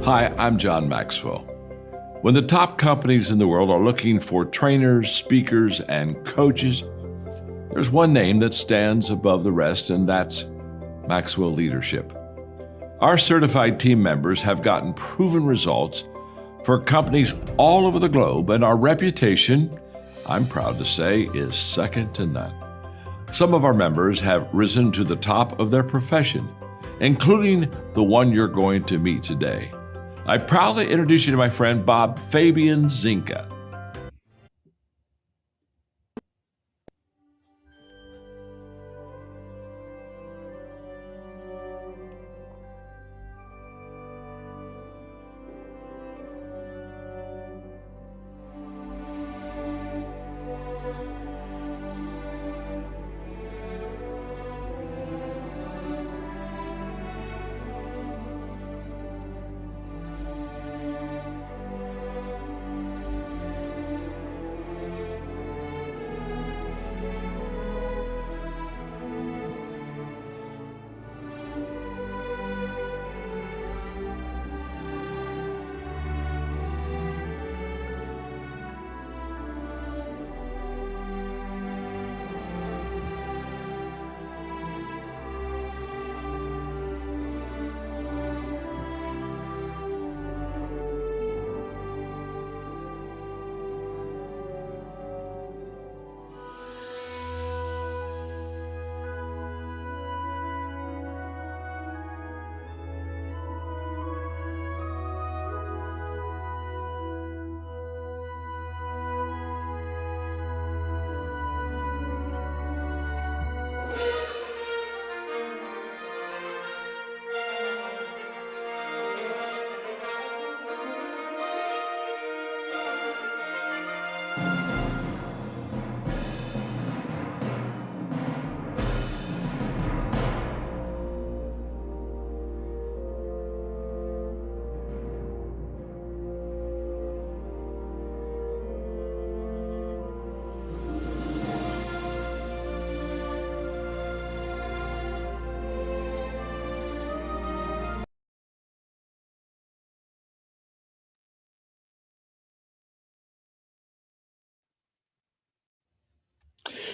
Hi, I'm John Maxwell. When the top companies in the world are looking for trainers, speakers, and coaches, there's one name that stands above the rest, and that's Maxwell Leadership. Our certified team members have gotten proven results for companies all over the globe, and our reputation, I'm proud to say, is second to none. Some of our members have risen to the top of their profession, including the one you're going to meet today. I proudly introduce you to my friend Bob Fabian Zinka.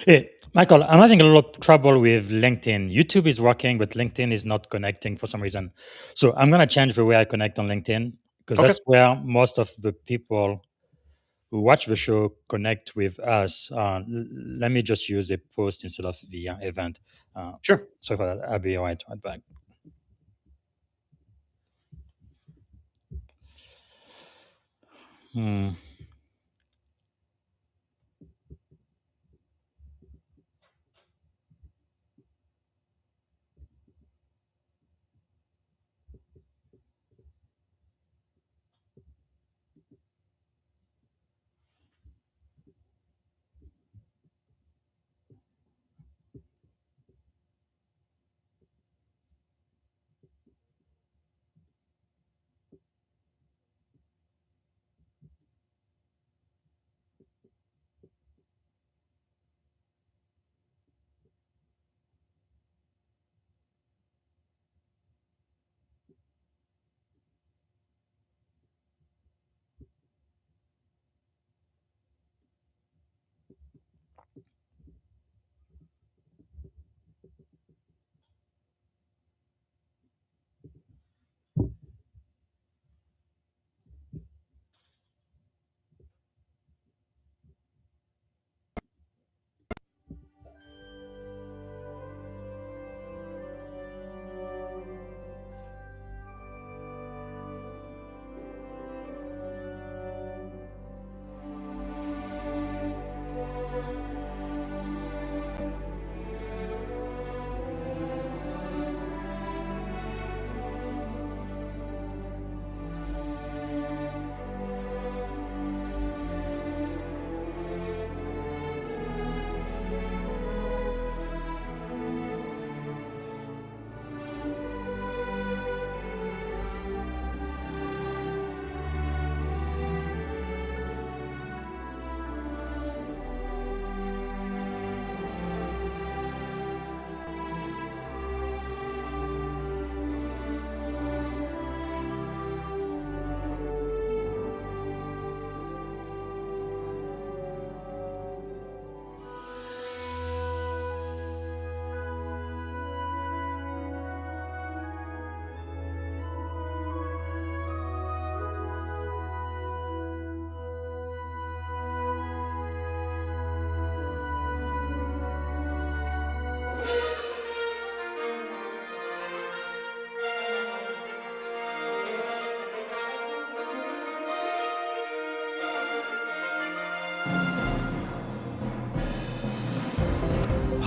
Hey, Michael, I'm having a lot of trouble with LinkedIn. YouTube is working, but LinkedIn is not connecting for some reason. So I'm going to change the way I connect on LinkedIn because Okay. that's where most of the people who watch the show connect with us. Let me just use a post instead of the event. Sure. Sorry for that. I'll be right back. Hmm.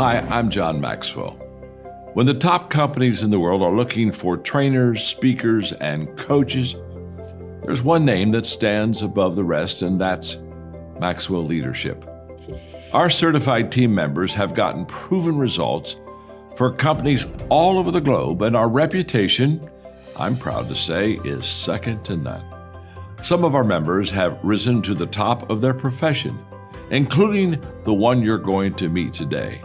Hi, I'm John Maxwell. When the top companies in the world are looking for trainers, speakers, and coaches, there's one name that stands above the rest, and that's Maxwell Leadership. Our certified team members have gotten proven results for companies all over the globe, and our reputation, I'm proud to say, is second to none. Some of our members have risen to the top of their profession, including the one you're going to meet today.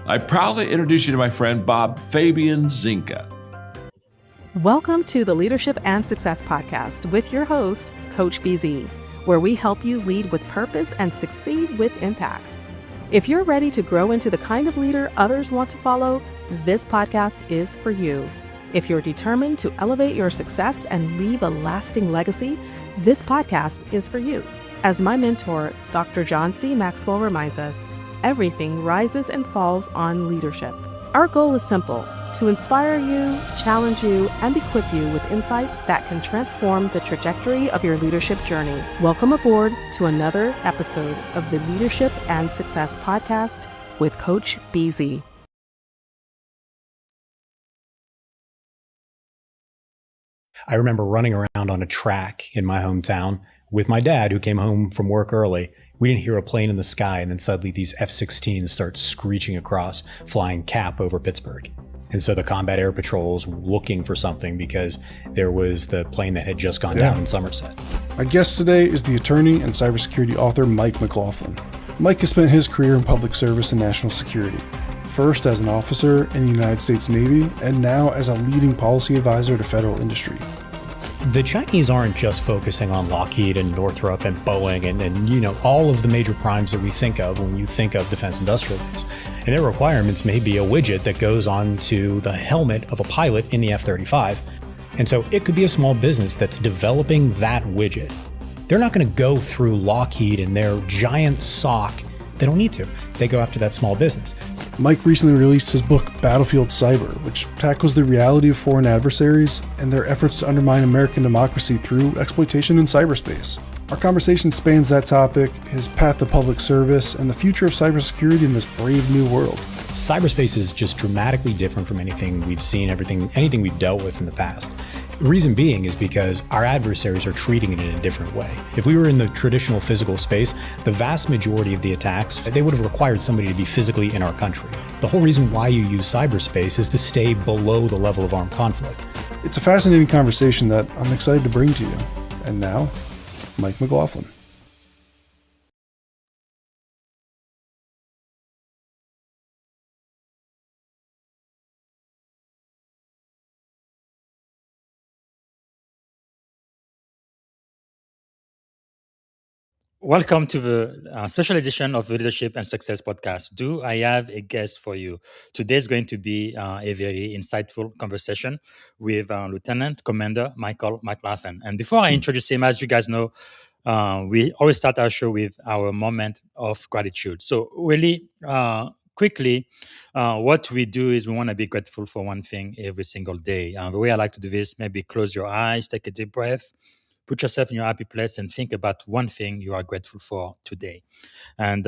I proudly introduce you to my friend Bob Fabian Zinka. Welcome to the Leadership and Success Podcast with your host, Coach BZ, where we help you lead with purpose and succeed with impact. If you're ready to grow into the kind of leader others want to follow, this podcast is for you. If you're determined to elevate your success and leave a lasting legacy, this podcast is for you. As my mentor, Dr. John C. Maxwell reminds us, everything rises and falls on leadership. Our goal is simple: to inspire you, challenge you, and equip you with insights that can transform the trajectory of your leadership journey. Welcome aboard to another episode of the Leadership and Success Podcast with Coach BZ. I remember running around on a track in my hometown with my dad, who came home from work early. We didn't hear a plane in the sky, and then suddenly these F-16s start screeching across, flying cap over Pittsburgh. And so the combat air patrol's looking for something because there was the plane that had just gone down in Somerset. Our guest today is the attorney and cybersecurity author Mike McLaughlin. Mike has spent his career in public service and national security, first as an officer in the United States Navy and now as a leading policy advisor to federal industry. The Chinese aren't just focusing on Lockheed and Northrop and Boeing and all of the major primes that we think of when you think of defense industrial base. And their requirements may be a widget that goes onto the helmet of a pilot in the F-35. And so it could be a small business that's developing that widget. They're not going to go through Lockheed and their giant SOC. They don't need to. They go after that small business. Mike recently released his book, Battlefield Cyber, which tackles the reality of foreign adversaries and their efforts to undermine American democracy through exploitation in cyberspace. Our conversation spans that topic, his path to public service, and the future of cybersecurity in this brave new world. Cyberspace is just dramatically different from anything we've seen, anything we've dealt with in the past. The reason being is because our adversaries are treating it in a different way. If we were in the traditional physical space, the vast majority of the attacks, they would have required somebody to be physically in our country. The whole reason why you use cyberspace is to stay below the level of armed conflict. It's a fascinating conversation that I'm excited to bring to you. And now, Mike McLaughlin. Welcome to the special edition of the Leadership and Success Podcast. Do I have a guest for you? Today is going to be a very insightful conversation with Lieutenant Commander Michael McLaughlin. And before I introduce him, as you guys know, we always start our show with our moment of gratitude. So really quickly, what we do is we want to be grateful for one thing every single day. The way I like to do this, maybe close your eyes, take a deep breath, put yourself in your happy place and think about one thing you are grateful for today. And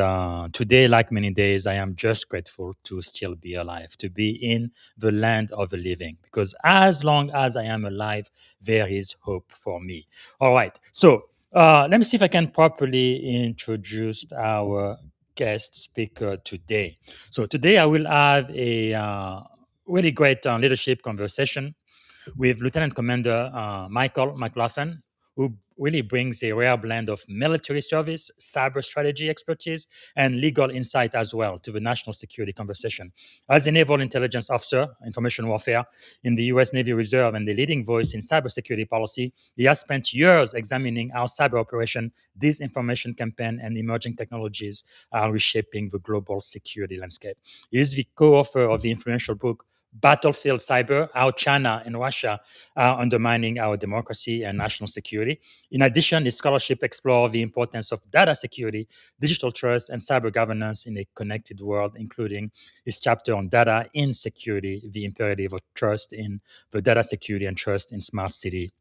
today, like many days, I am just grateful to still be alive, to be in the land of the living, because as long as I am alive, there is hope for me. All right. So let me see if I can properly introduce our guest speaker today. So today I will have a really great leadership conversation with Lieutenant Commander Michael McLaughlin, who really brings a rare blend of military service, cyber strategy expertise, and legal insight as well to the national security conversation. As a naval intelligence officer, information warfare in the U.S. Navy Reserve, and the leading voice in cybersecurity policy, he has spent years examining how cyber operation, disinformation campaign, and emerging technologies are reshaping the global security landscape. He is the co-author of the influential book Battlefield Cyber, how China and Russia are undermining our democracy and national security. In addition, his scholarship explores the importance of data security, digital trust, and cyber governance in a connected world, including his chapter on data in security, the imperative of trust in the data security and trust in smart city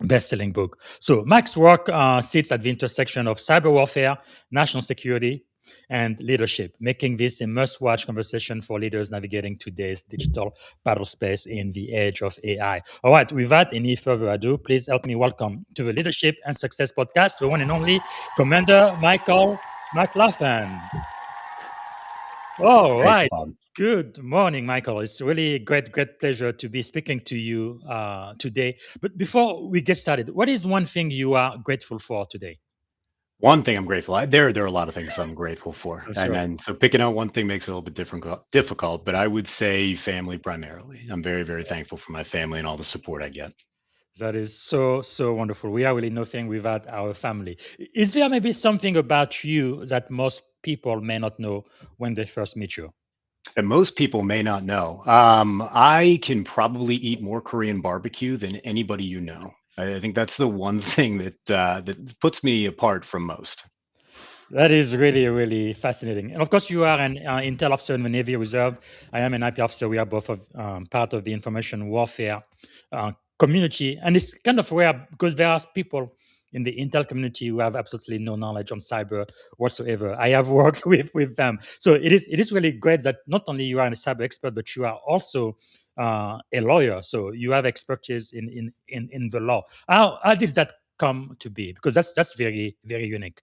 best-selling book. So Mike's work sits at the intersection of cyber warfare, national security, and leadership, making this a must-watch conversation for leaders navigating today's digital battle space in the age of AI. All right, without any further ado, please help me welcome to the Leadership and Success Podcast, the one and only Commander Michael McLaughlin. All Thanks, right. Bob. Good morning, Michael. It's really great pleasure to be speaking to you today. But before we get started, what is one thing you are grateful for today? One thing I'm grateful. There are a lot of things I'm grateful for, For and sure. then so picking out one thing makes it a little bit difficult. But I would say family primarily. I'm very, very thankful for my family and all the support I get. That is so wonderful. We are really nothing without our family. Is there maybe something about you that most people may not know when they first meet you? And most people may not know. I can probably eat more Korean barbecue than anybody you know. I think that's the one thing that puts me apart from most. That is really fascinating. And of course, you are an intel officer in the Navy Reserve. I am an IP officer. We are both of part of the information warfare community, and it's kind of rare because there are people in the intel community who have absolutely no knowledge on cyber whatsoever. I have worked with them, so it is really great that not only you are a cyber expert, but you are also a lawyer. So you have expertise in the law. How did that come to be? Because that's very unique.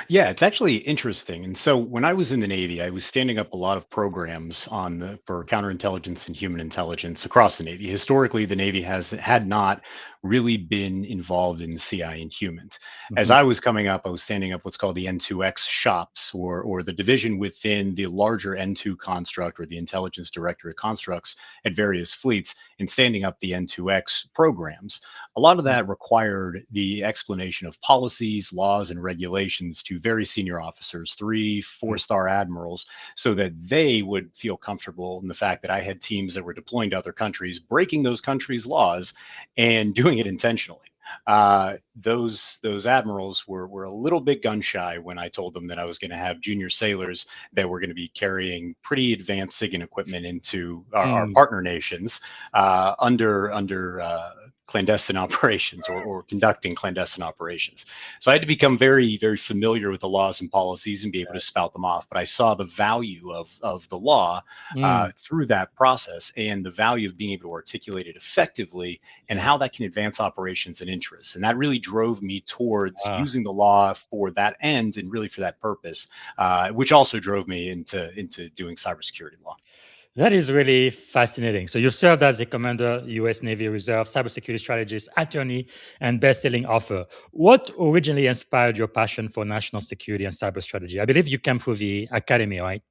Yeah, it's actually interesting. And so when I was in the Navy, I was standing up a lot of programs for counterintelligence and human intelligence across the Navy. Historically, the Navy had not really been involved in CI and humans. As Mhm. I was coming up, I was standing up what's called the N2X shops, or the division within the larger N2 construct, or the intelligence directorate constructs at various fleets, and standing up the N2X programs. A lot of that required the explanation of policies, laws, and regulations to very senior officers, 3, 4-star admirals, so that they would feel comfortable in the fact that I had teams that were deploying to other countries, breaking those countries' laws, and doing it intentionally. Those admirals were a little bit gun shy when I told them that I was going to have junior sailors that were going to be carrying pretty advanced SIGINT equipment into our Mm. partner nations under clandestine operations, or conducting clandestine operations. So I had to become very, very familiar with the laws and policies and be able to Yes. spout them off. But I saw the value of the law Mm. through that process, and the value of being able to articulate it effectively, and Yeah. how that can advance operations and interests. And that really drove me towards Ah. using the law for that end and really for that purpose, which also drove me into doing cybersecurity law. That is really fascinating. So you served as a commander, U.S. Navy Reserve, cybersecurity strategist, attorney, and best-selling author. What originally inspired your passion for national security and cyber strategy? I believe you came through the academy, right?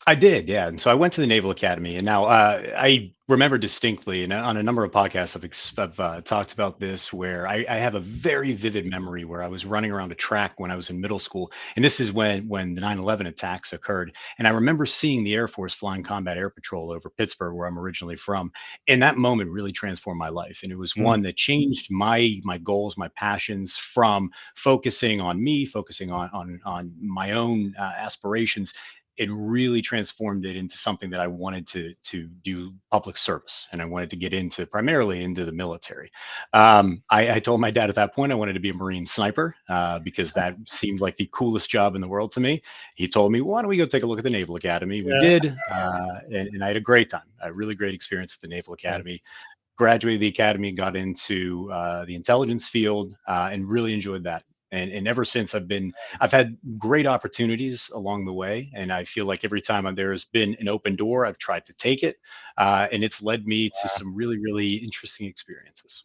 I did, yeah. And so I went to the Naval Academy, and now I remember distinctly, and on a number of podcasts, I've talked about this, where I have a very vivid memory where I was running around a track when I was in middle school, and this is when the 9/11 attacks occurred, and I remember seeing the Air Force flying combat air patrol over Pittsburgh, where I'm originally from, and that moment really transformed my life, and it was Mm. one that changed my goals, my passions, from focusing on me, focusing on my own aspirations. It really transformed it into something that I wanted to do public service, and I wanted to get into primarily into the military. I told my dad at that point I wanted to be a Marine sniper, because that seemed like the coolest job in the world to me. He told me, "Why don't we go take a look at the Naval Academy?" We Yeah. did, and I had a great time, a really great experience at the Naval Yes. Academy. Graduated the academy, got into the intelligence field, and really enjoyed that. And ever since, I've had great opportunities along the way, and I feel like every time there's been an open door, I've tried to take it, and it's led me to some really interesting experiences.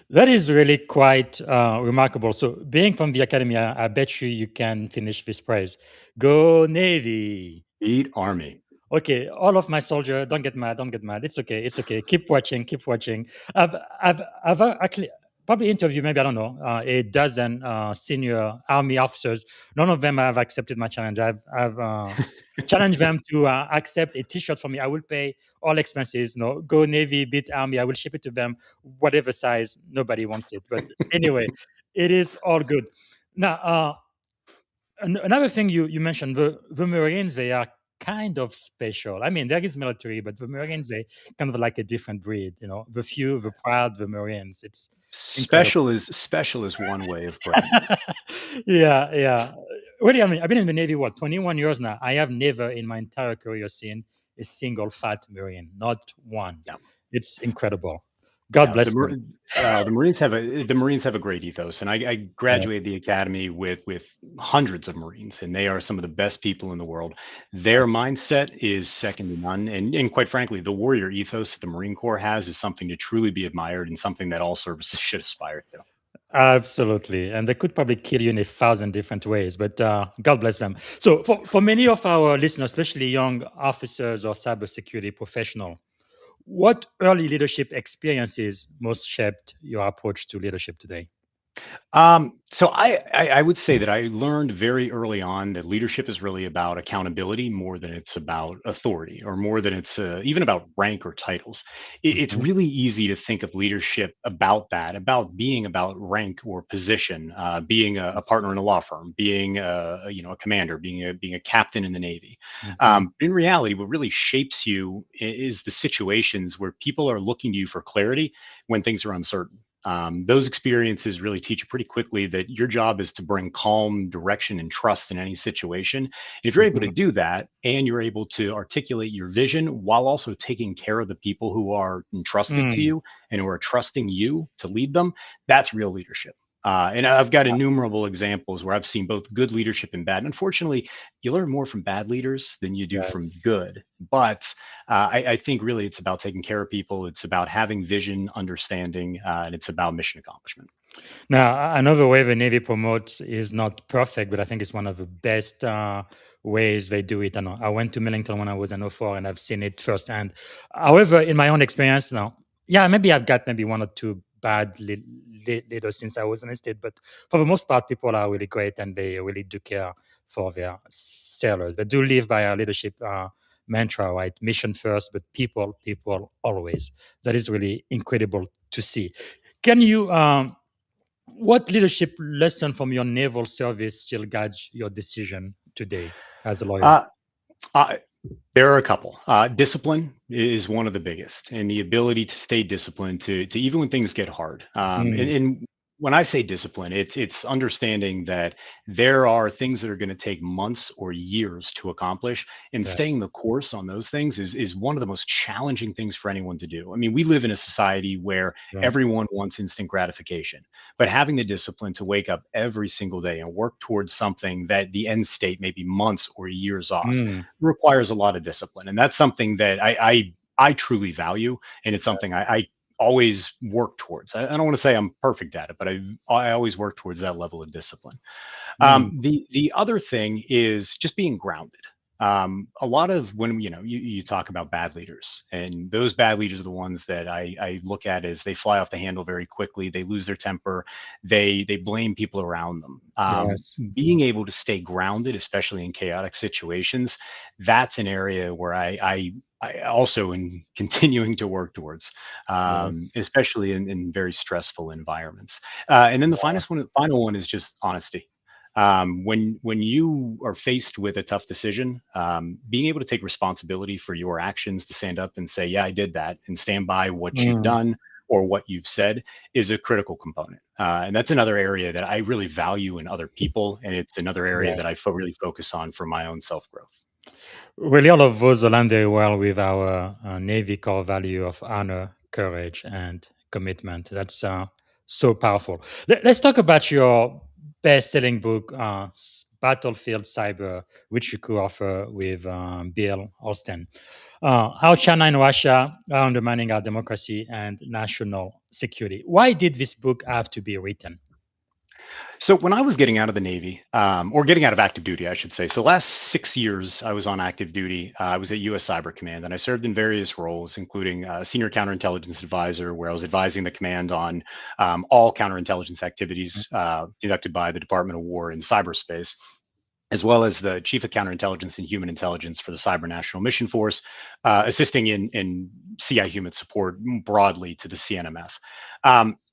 That is really quite remarkable. So, being from the academy, I bet you can finish this praise. Go Navy! Eat Army. Okay, all of my soldiers, don't get mad, don't get mad. It's okay, it's okay. Keep watching, keep watching. I've actually probably interviewed, maybe, I don't know, a dozen senior army officers. None of them have accepted my challenge. I've challenged them to accept a T-shirt from me. I will pay all expenses. No, go Navy, beat Army. I will ship it to them, whatever size. Nobody wants it, but anyway, it is all good. Now, another thing you mentioned, the Marines, they are kind of special. I mean, there is military, but the Marines, they kind of like a different breed. The few, the proud, the Marines. It's incredible. Special is one way of putting it. Yeah. Really, I mean, I've been in the Navy, 21 years now. I have never in my entire career seen a single fat Marine, not one. Yeah. It's incredible. God Yeah, bless them. The Marines have a great ethos, and I Yeah, graduated the academy with hundreds of Marines, and they are some of the best people in the world. Their abs- mindset is second to none, and quite frankly, the warrior ethos that the Marine Corps has is something to truly be admired and something that all services should aspire to. absolutely. And they could probably kill you in 1,000 different ways, but God bless them. So, for many of our listeners, especially young officers or cybersecurity professional, what early leadership experiences most shaped your approach to leadership today? So I would say that I learned very early on that leadership is really about accountability more than it's about authority, or more than it's even about rank or titles. It's Mhm. really easy to think of leadership about that, about being about rank or position, being a partner in a law firm, being a commander, being a captain in the Navy. Mhm. In reality, what really shapes you is the situations where people are looking to you for clarity when things are uncertain. Those experiences really teach you pretty quickly that your job is to bring calm, direction, and trust in any situation. And if you're able to Mhm. do that, and you're able to articulate your vision while also taking care of the people who are entrusted to Mm. you and who are trusting you to lead them, that's real leadership. And I've got innumerable examples where I've seen both good leadership and bad. Unfortunately, you learn more from bad leaders than you do from Yes. good. But I think really it's about taking care of people. It's about having vision, understanding, and it's about mission accomplishment. Now, another way the Navy promotes is not perfect, but I think it's one of the best ways they do it. I went to Millington when I was in '04, and I've seen it firsthand. However, in my own experience, yeah, maybe I've got maybe one or two bad leaders since I was enlisted, but for the most part, people are really great and they really do care for their sailors. They do live by a leadership mantra, right? Mission first, but people always. That is really incredible to see. Can you what leadership lesson from your naval service still guides your decision today as a lawyer? Uh, uh, There are a couple. Discipline is one of the biggest, and the ability to stay disciplined to even when things get hard. Mm, And when I say discipline, it's understanding that there are things that are going to take months or years to accomplish, and yes. staying the course on those things is one of the most challenging things for anyone to do. I mean, we live in a society where Yeah. everyone wants instant gratification, but having the discipline to wake up every single day and work towards something that the end state may be months or years off Mm, requires a lot of discipline, and that's something that I truly value, and it's something yes. I always work towards. I don't want to say I'm perfect at it, but I always work towards that level of discipline. Mm, The other thing is just being grounded. A lot of when you talk about bad leaders, and those bad leaders are the ones that I look at as they fly off the handle very quickly. They lose their temper. They blame people around them. yes. Being able to stay grounded, especially in chaotic situations, that's an area where I also am continuing to work towards, Yes. especially in very stressful environments. And then the final one is just honesty. When you are faced with a tough decision, being able to take responsibility for your actions, to stand up and say, "Yeah, I did that," and stand by what you've Mm, done or what you've said, is a critical component. And that's another area that I really value in other people, and it's another area yeah. that I really focus on for my own self growth. Really, all of those align very well with our Navy core value of honor, courage, and commitment. That's so powerful. Let's talk about your best-selling book, Battlefield Cyber, which you co-author with Bill Holsten. How China and Russia are undermining our democracy and national security. Why did this book have to be written? So when I was getting out of the Navy, or getting out of active duty, I should say. So last 6 years, I was on active duty. I was at U.S. Cyber Command, and I served in various roles, including senior counterintelligence advisor, where I was advising the command on all counterintelligence activities conducted by the Department of War in cyberspace, as well as the chief of counterintelligence and human intelligence for the Cyber National Mission Force, assisting in CI human support broadly to the CNMF.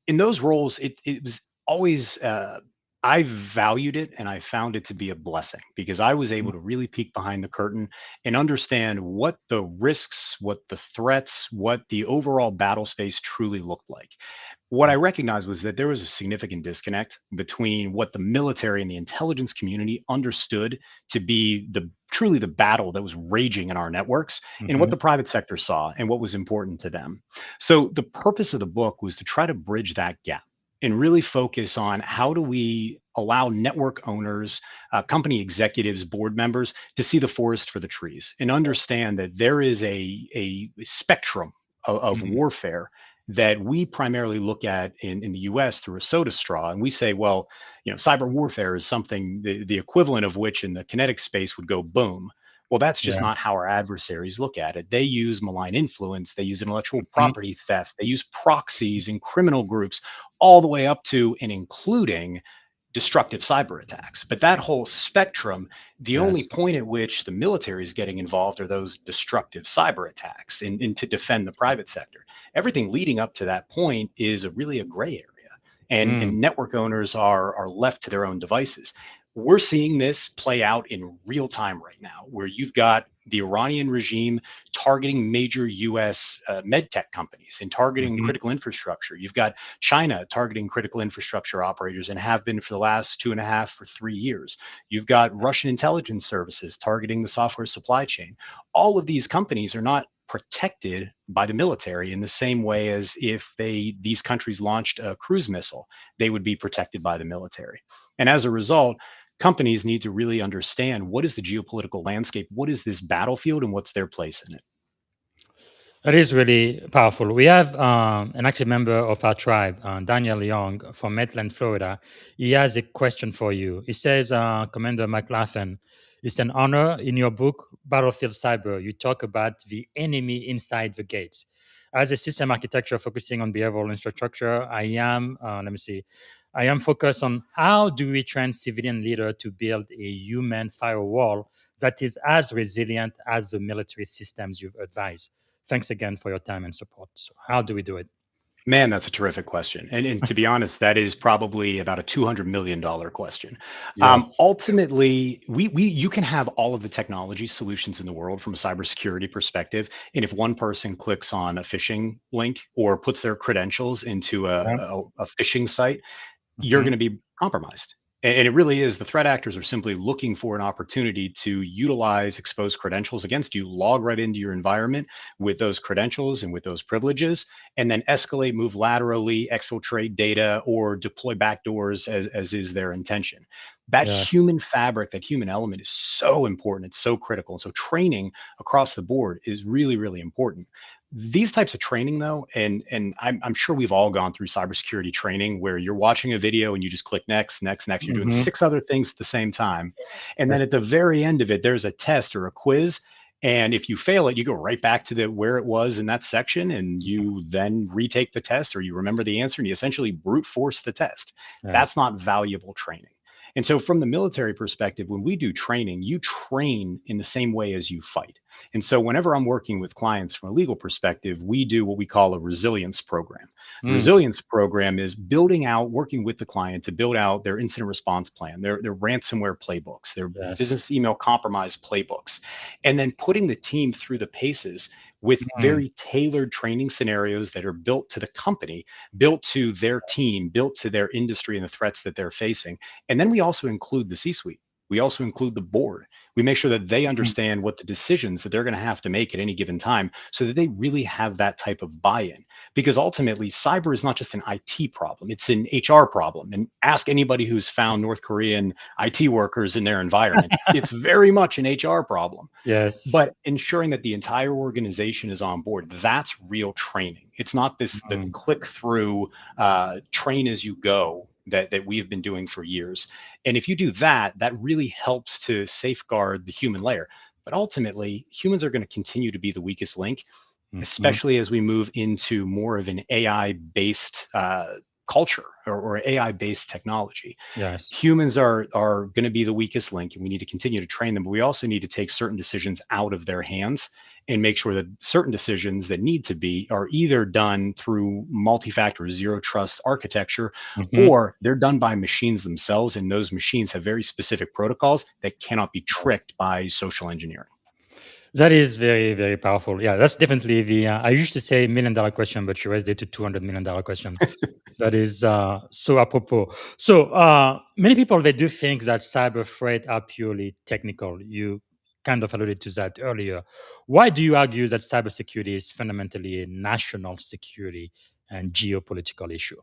In those roles, it was always I valued it and I found it to be a blessing because I was able Mm. to really peek behind the curtain and understand what the risks, what the threats, what the overall battle space truly looked like. What I Yeah. recognized was that there was a significant disconnect between what the military and the intelligence community understood to be the truly the battle that was raging in our networks and what Hmm. the private sector saw and what was important to them. So the purpose of the book was to try to bridge that gap and really focus on how do we allow network owners, company executives, board members to see the forest for the trees and understand that there is a spectrum of Hmm. warfare that we primarily look at in the US through a soda straw. And we say, well, cyber warfare is something, the equivalent of which in the kinetic space would go boom. Well, that's just Yeah. not how our adversaries look at it. They use malign influence, they use intellectual Hmm. property theft, they use proxies and criminal groups, all the way up to and including destructive cyber attacks. But that whole spectrum, the only Yes. point at which the military is getting involved are those destructive cyber attacks and to defend the private sector. Everything leading up to that point is really a gray area. Mm. And network owners are left to their own devices. We're seeing this play out in real time right now, where you've got the Iranian regime targeting major US med tech companies and targeting Hmm. critical infrastructure. You've got China targeting critical infrastructure operators and have been for the last 2.5 or 3 years. You've got Russian intelligence services targeting the software supply chain. All of these companies are not protected by the military in the same way as if these countries launched a cruise missile, they would be protected by the military. And as a result, companies need to really understand what is the geopolitical landscape, what is this battlefield, and what's their place in it. That is really powerful. We have an active member of our tribe, Daniel Young from Maitland, Florida. He has a question for you. He says, Commander McLaughlin, it's an honor in your book, Battlefield Cyber. You talk about the enemy inside the gates. As a system architecture focusing on behavioral infrastructure, I am focused on how do we train civilian leader to build a human firewall that is as resilient as the military systems you've advised. Thanks again for your time and support. So, how do we do it? Man, that's a terrific question. And to be honest, that is probably about a $200 million question. Yes. Ultimately, you can have all of the technology solutions in the world from a cybersecurity perspective. And if one person clicks on a phishing link or puts their credentials into Yeah. a phishing site, you're Mhm. going to be compromised. And it really is. The threat actors are simply looking for an opportunity to utilize exposed credentials against you, log right into your environment with those credentials and with those privileges, and then escalate, move laterally, exfiltrate data, or deploy backdoors as is their intention. That Yes. human fabric, that human element is so important. It's so critical. And so training across the board is really, really important. These types of training, though, and I'm sure we've all gone through cybersecurity training where you're watching a video and you just click next, next, next. You're doing Mhm. 6 other things at the same time. And then at Yes. the very end of it, there's a test or a quiz. And if you fail it, you go right back to the where it was in that section and you then retake the test or you remember the answer and you essentially brute force the test. Yes. That's not valuable training. And so, from the military perspective, when we do training, you train in the same way as you fight. And so, whenever I'm working with clients from a legal perspective, we do what we call a resilience program. A Mm. resilience program is building out, working with the client to build out their incident response plan, their ransomware playbooks, their Yes. business email compromise playbooks, and then putting the team through the paces with Mm. very tailored training scenarios that are built to the company, built to their team, built to their industry and the threats that they're facing. And then we also include the C suite. We also include the board. We make sure that they Mm. understand what the decisions that they're going to have to make at any given time so that they really have that type of buy in. Because ultimately, cyber is not just an IT problem, it's an HR problem. And ask anybody who's found North Korean IT workers in their environment. It's very much an HR problem. Yes. But ensuring that the entire organization is on board, that's real training. It's not the Mm. click through, train as you go that we've been doing for years. And if you do that, that really helps to safeguard the human layer. But ultimately, humans are going to continue to be the weakest link, Mhm. especially as we move into more of an AI based culture or AI based technology. Yes. Humans are going to be the weakest link and we need to continue to train them, but we also need to take certain decisions out of their hands and make sure that certain decisions that need to be are either done through multi-factor zero trust architecture, Mhm. or they're done by machines themselves. And those machines have very specific protocols that cannot be tricked by social engineering. That is very, very powerful. Yeah, that's definitely the. I used to say $1 million question, but you raised it to $200 million question. That is so apropos. So many people they do think that cyber threats are purely technical. You kind of alluded to that earlier. Why do you argue that cybersecurity is fundamentally a national security and geopolitical issue?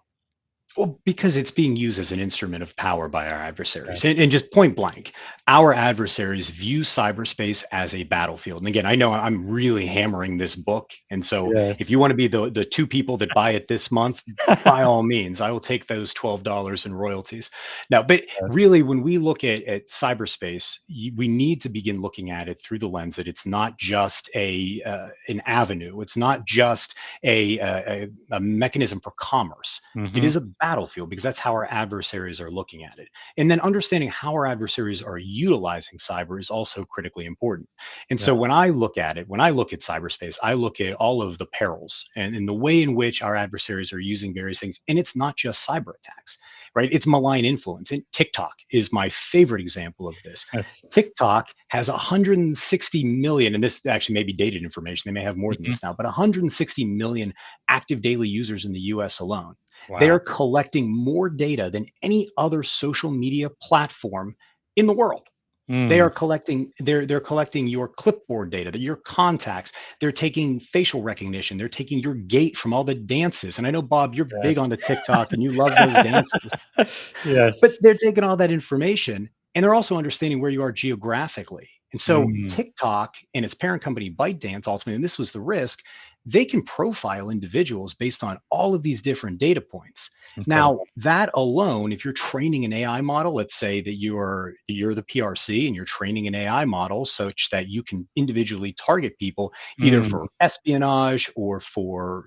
Well, because it's being used as an instrument of power by our adversaries. Yes. And just point blank, our adversaries view cyberspace as a battlefield. And again, I know I'm really hammering this book. And so if Yes. you want to be the two people that buy it this month, by all means, I will take those $12 in royalties. Now, but Yes. really, when we look at cyberspace, we need to begin looking at it through the lens that it's not just an avenue. It's not just a mechanism for commerce. It Hmm. is a battlefield because that's how our adversaries are looking at it. And then understanding how our adversaries are utilizing cyber is also critically important. And so Yes. when I look at it, when I look at cyberspace, I look at all of the perils and in the way in which our adversaries are using various things. And it's not just cyber attacks, right? It's malign influence. And TikTok is my favorite example of this. Yes. TikTok has 160 million, and this actually may be dated information. They may have more than Hmm. this now, but 160 million active daily users in the US alone. They are Wow. collecting more data than any other social media platform in the world. They Mm. are collecting they're collecting your clipboard data, your contacts. They're taking facial recognition. They're taking your gait from all the dances. And I know Bob, you're big Yes. on the TikTok and you love those dances. But Yes. they're taking all that information and they're also understanding where you are geographically. And so Mm. TikTok and its parent company ByteDance ultimately, and this was the risk, they can profile individuals based on all of these different data points. Now, Incredible. that alone, if you're training an AI model, let's say that you're the PRC and you're training an AI model such that you can individually target people either Mm. for espionage or for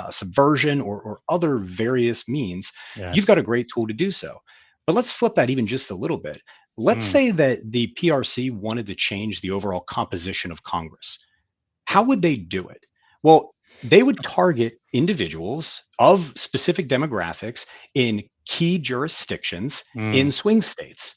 subversion or other various means, you've Yes. got a great tool to do so. But let's flip that even just a little bit. Let's Mm. say that the PRC wanted to change the overall composition of Congress. How would they do it? Well, they would target individuals of specific demographics in key jurisdictions Mm. in swing states.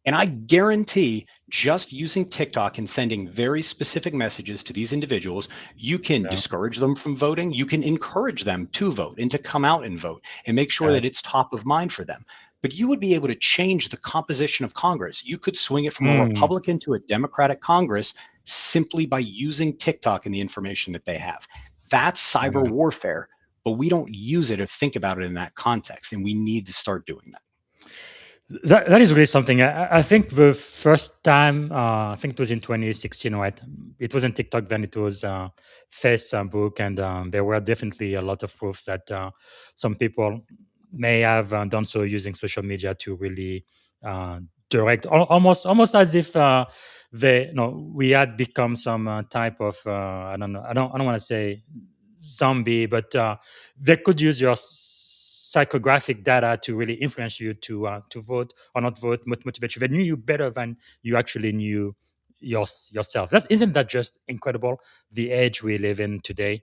And I guarantee just using TikTok and sending very specific messages to these individuals, you can Yeah. discourage them from voting. You can encourage them to vote and to come out and vote and make sure that Yes. it's top of mind for them. But you would be able to change the composition of Congress. You could swing it from a Mm. Republican to a Democratic Congress simply by using TikTok and the information that they have. That's cyber Yeah. warfare, but we don't use it or think about it in that context. And we need to start doing that. That is really something. I think the first time, I think it was in 2016, right? It wasn't TikTok then, it was Facebook. And there were definitely a lot of proofs that some people may have done so using social media to really uh, direct, almost as if we had become some type of, I don't know, I don't want to say zombie, but they could use your psychographic data to really influence you to vote or not vote, motivate you. They knew you better than you actually knew yourself. Isn't that just incredible? The age we live in today.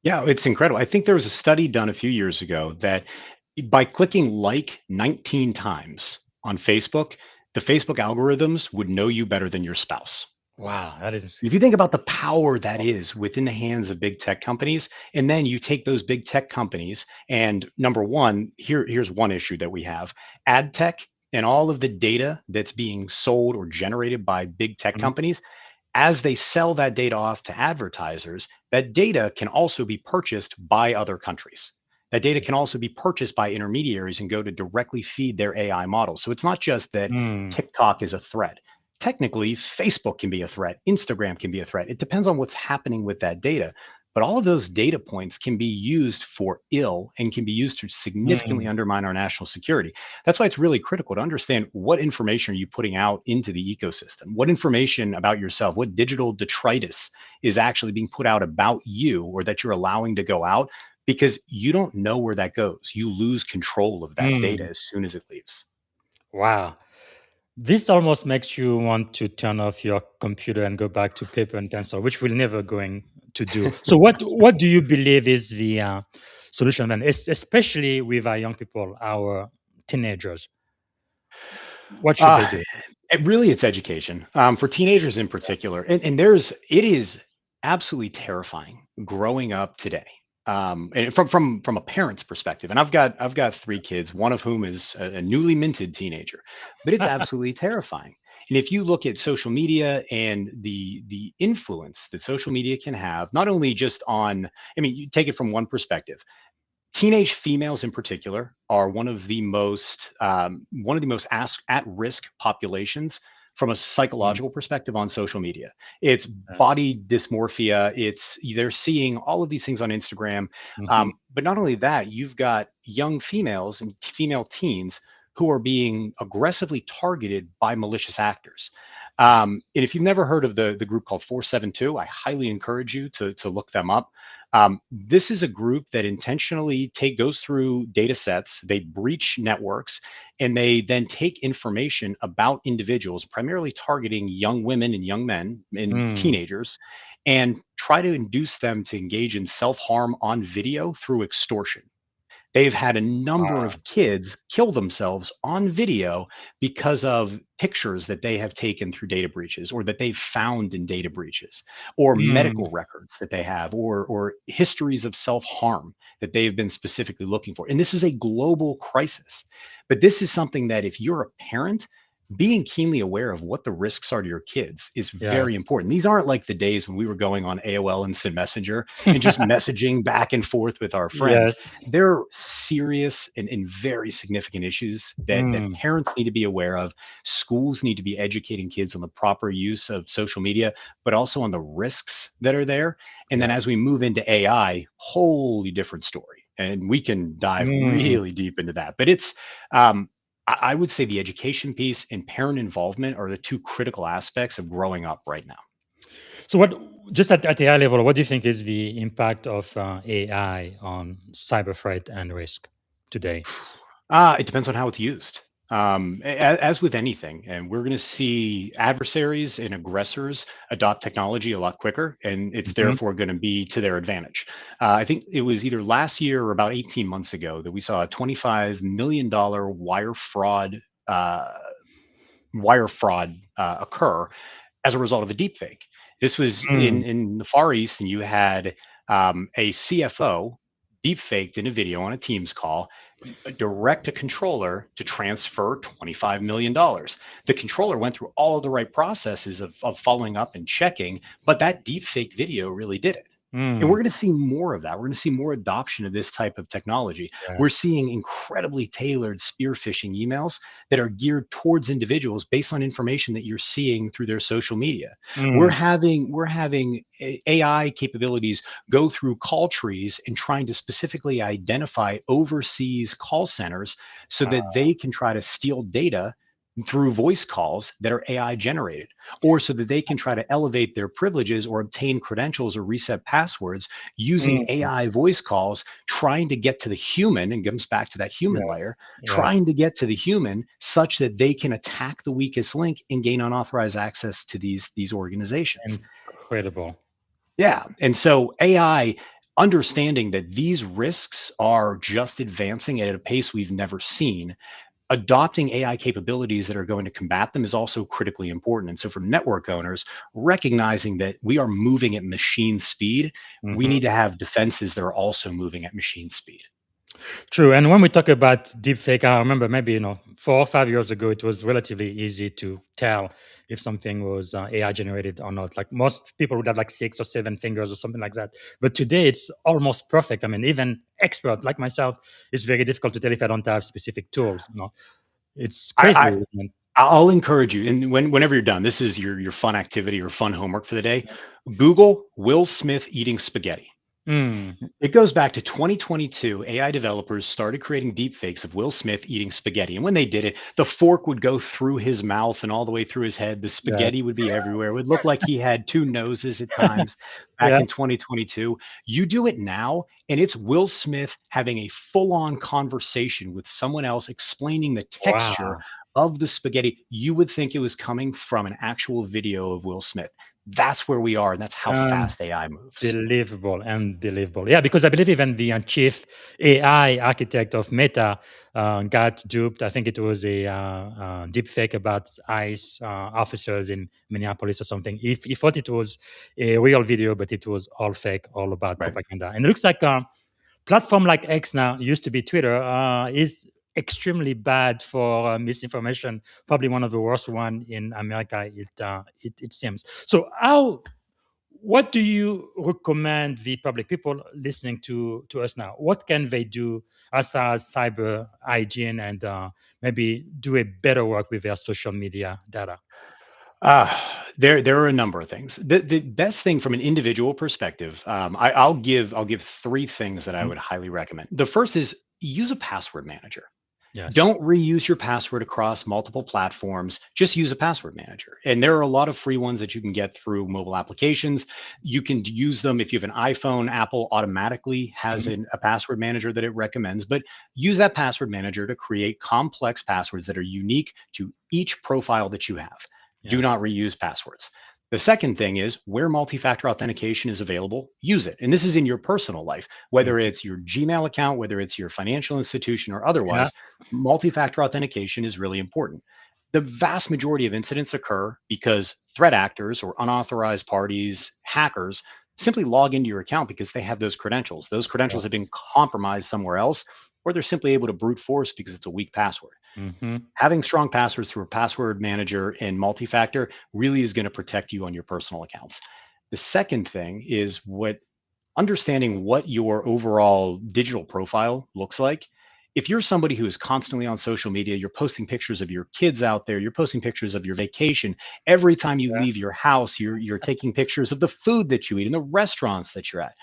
Yeah, it's incredible. I think there was a study done a few years ago that by clicking like 19 times on Facebook, the Facebook algorithms would know you better than your spouse. Wow, that is. If you think about the power that is within the hands of big tech companies, and then you take those big tech companies, and number one, here's one issue that we have: ad tech and all of the data that's being sold or generated by big tech Mhm. companies, as they sell that data off to advertisers, that data can also be purchased by other countries. That data can also be purchased by intermediaries and go to directly feed their AI models. So it's not just that Mm, TikTok is a threat. Technically, Facebook can be a threat, Instagram can be a threat. It depends on what's happening with that data. But all of those data points can be used for ill and can be used to significantly mm, undermine our national security. That's why it's really critical to understand what information are you putting out into the ecosystem? What information about yourself, what digital detritus is actually being put out about you or that you're allowing to go out? Because you don't know where that goes. You lose control of that data mm. as soon as it leaves. Wow. This almost makes you want to turn off your computer and go back to paper and pencil, which we're never going to do. So, what do you believe is the solution then, especially with our young people, our teenagers? What should they Uh, do? it's education for teenagers in particular, and it is absolutely terrifying growing up today. And from a parent's perspective, and I've got three kids, one of whom is a newly minted teenager, but it's absolutely terrifying. And if you look at social media and the influence that social media can have, not only just on, I mean, you take it from one perspective. Teenage females in particular are one of the most at risk populations from a Mm, psychological perspective on social media. It's yes. body dysmorphia. It's they're seeing all of these things on Instagram. Hmm. But not only that, you've got young females and female teens who are being aggressively targeted by malicious actors. And if you've never heard of the group called 472, I highly encourage you to look them up. This is a group that intentionally goes through data sets, they breach networks, and they then take information about individuals, primarily targeting young women and young men and Mm, teenagers, and try to induce them to engage in self harm on video through extortion. They've had a number wow. of kids kill themselves on video because of pictures that they have taken through data breaches or that they've found in data breaches or Mm, medical records that they have or histories of self-harm that they've been specifically looking for. And this is a global crisis. But this is something that if you're a parent, being keenly aware of what the risks are to your kids is yes. very important. These aren't like the days when we were going on AOL Instant Messenger and just messaging back and forth with our friends. Yes. They're serious and very significant issues that Mm, parents need to be aware of. Schools need to be educating kids on the proper use of social media, but also on the risks that are there. And then yeah. as we move into AI, wholly different story. And we can dive Mm. really deep into that. But I would say the education piece and parent involvement are the two critical aspects of growing up right now. So, just at the high level, what do you think is the impact of AI on cyber threat and risk today? It depends on how it's used. As with anything, and we're going to see adversaries and aggressors adopt technology a lot quicker, and it's Hmm. therefore going to be to their advantage. I think it was either last year or about 18 months ago that we saw a $25 million uh, wire fraud occur as a result of a deepfake. This was Mm, in the Far East, and you had a CFO deepfaked in a video on a Teams call, direct a controller to transfer $25 million. The controller went through all of the right processes of following up and checking, but that deepfake video really did it. And we're mm, going to see more of that. We're going to see more adoption of this type of technology. We're yes. seeing incredibly tailored spear phishing emails that are geared towards individuals based on information that you're seeing through their social media. We're Mm, having AI capabilities go through call trees and trying to specifically identify overseas call centers so that wow. they can try to steal data through voice calls that are AI generated, or so that they can try to elevate their privileges or obtain credentials or reset passwords using Mm, AI voice calls, trying to get to the human, and comes back to that human yes. layer, Yes. trying to get to the human such that they can attack the weakest link and gain unauthorized access to these organizations. Incredible. Yeah. And so AI, understanding that these risks are just advancing at a pace we've never seen, adopting AI capabilities that are going to combat them is also critically important. And so for network owners, recognizing that we are moving at machine speed, we Mhm. need to have defenses that are also moving at machine speed. True. And when we talk about deepfake, I remember maybe 4 or 5 years ago, it was relatively easy to tell if something was AI generated or not. Like most people would have like 6 or 7 fingers or something like that. But today, it's almost perfect. I mean, even expert like myself, it's very difficult to tell if I don't have specific tools. It's I, crazy. I Isn't it? I'll encourage you, and whenever you're done, this is your fun activity or fun homework for the day. Google Will Smith eating spaghetti. Mm, It goes back to 2022. AI developers started creating deepfakes of Will Smith eating spaghetti. And when they did it, the fork would go through his mouth and all the way through his head. The yes. spaghetti would be everywhere. It would look like he had two noses at times back Yeah. in 2022. You do it now, and it's Will Smith having a full on conversation with someone else, explaining the texture Wow. of the spaghetti, you would think it was coming from an actual video of Will Smith. That's where we are, and that's how fast AI moves. Unbelievable. Yeah, because I believe even the chief AI architect of Meta got duped. I think it was a deep fake about ICE officers in Minneapolis or something. He thought it was a real video, but it was all fake, all about Right. propaganda. And it looks like platform like X now, used to be Twitter, is extremely bad for misinformation. Probably one of the worst one in America. It seems. So what do you recommend the public people listening to us now? What can they do as far as cyber hygiene and maybe do a better work with their social media data? There are a number of things. The best thing from an individual perspective, I'll give three things that I Mhm. would highly recommend. The first is use a password manager. Yes. Don't reuse your password across multiple platforms. Just use a password manager. And there are a lot of free ones that you can get through mobile applications. You can use them if you have an iPhone. Apple automatically has Mhm. a password manager that it recommends, but use that password manager to create complex passwords that are unique to each profile that you have. Do Yes. not reuse passwords. The second thing is where multi-factor authentication is available, use it. And this is in your personal life, whether Mhm. it's your Gmail account, whether it's your financial institution or Yeah. otherwise. Multi-factor authentication is really important. The vast majority of incidents occur because threat actors or unauthorized parties, hackers, simply log into your account because they have those credentials. Those credentials have been Yes. compromised somewhere else, or they're simply able to brute force because it's a weak password. Hmm. Having strong passwords through a password manager and multi-factor really is going to protect you on your personal accounts. The second thing is understanding what your overall digital profile looks like. If you're somebody who is constantly on social media, you're posting pictures of your kids out there, you're posting pictures of your vacation. Every time you leave your house, you're taking pictures of the food that you eat and the restaurants that you're at.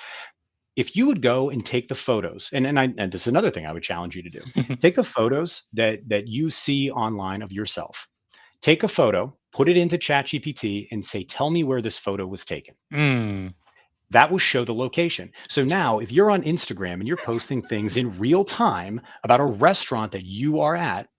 If you would go and take the photos, and this is another thing I would challenge you to do. Take the photos that you see online of yourself. Take a photo, put it into ChatGPT and say, tell me where this photo was taken. Mm. That will show the location. So now, if you're on Instagram and you're posting things in real time about a restaurant that you are at,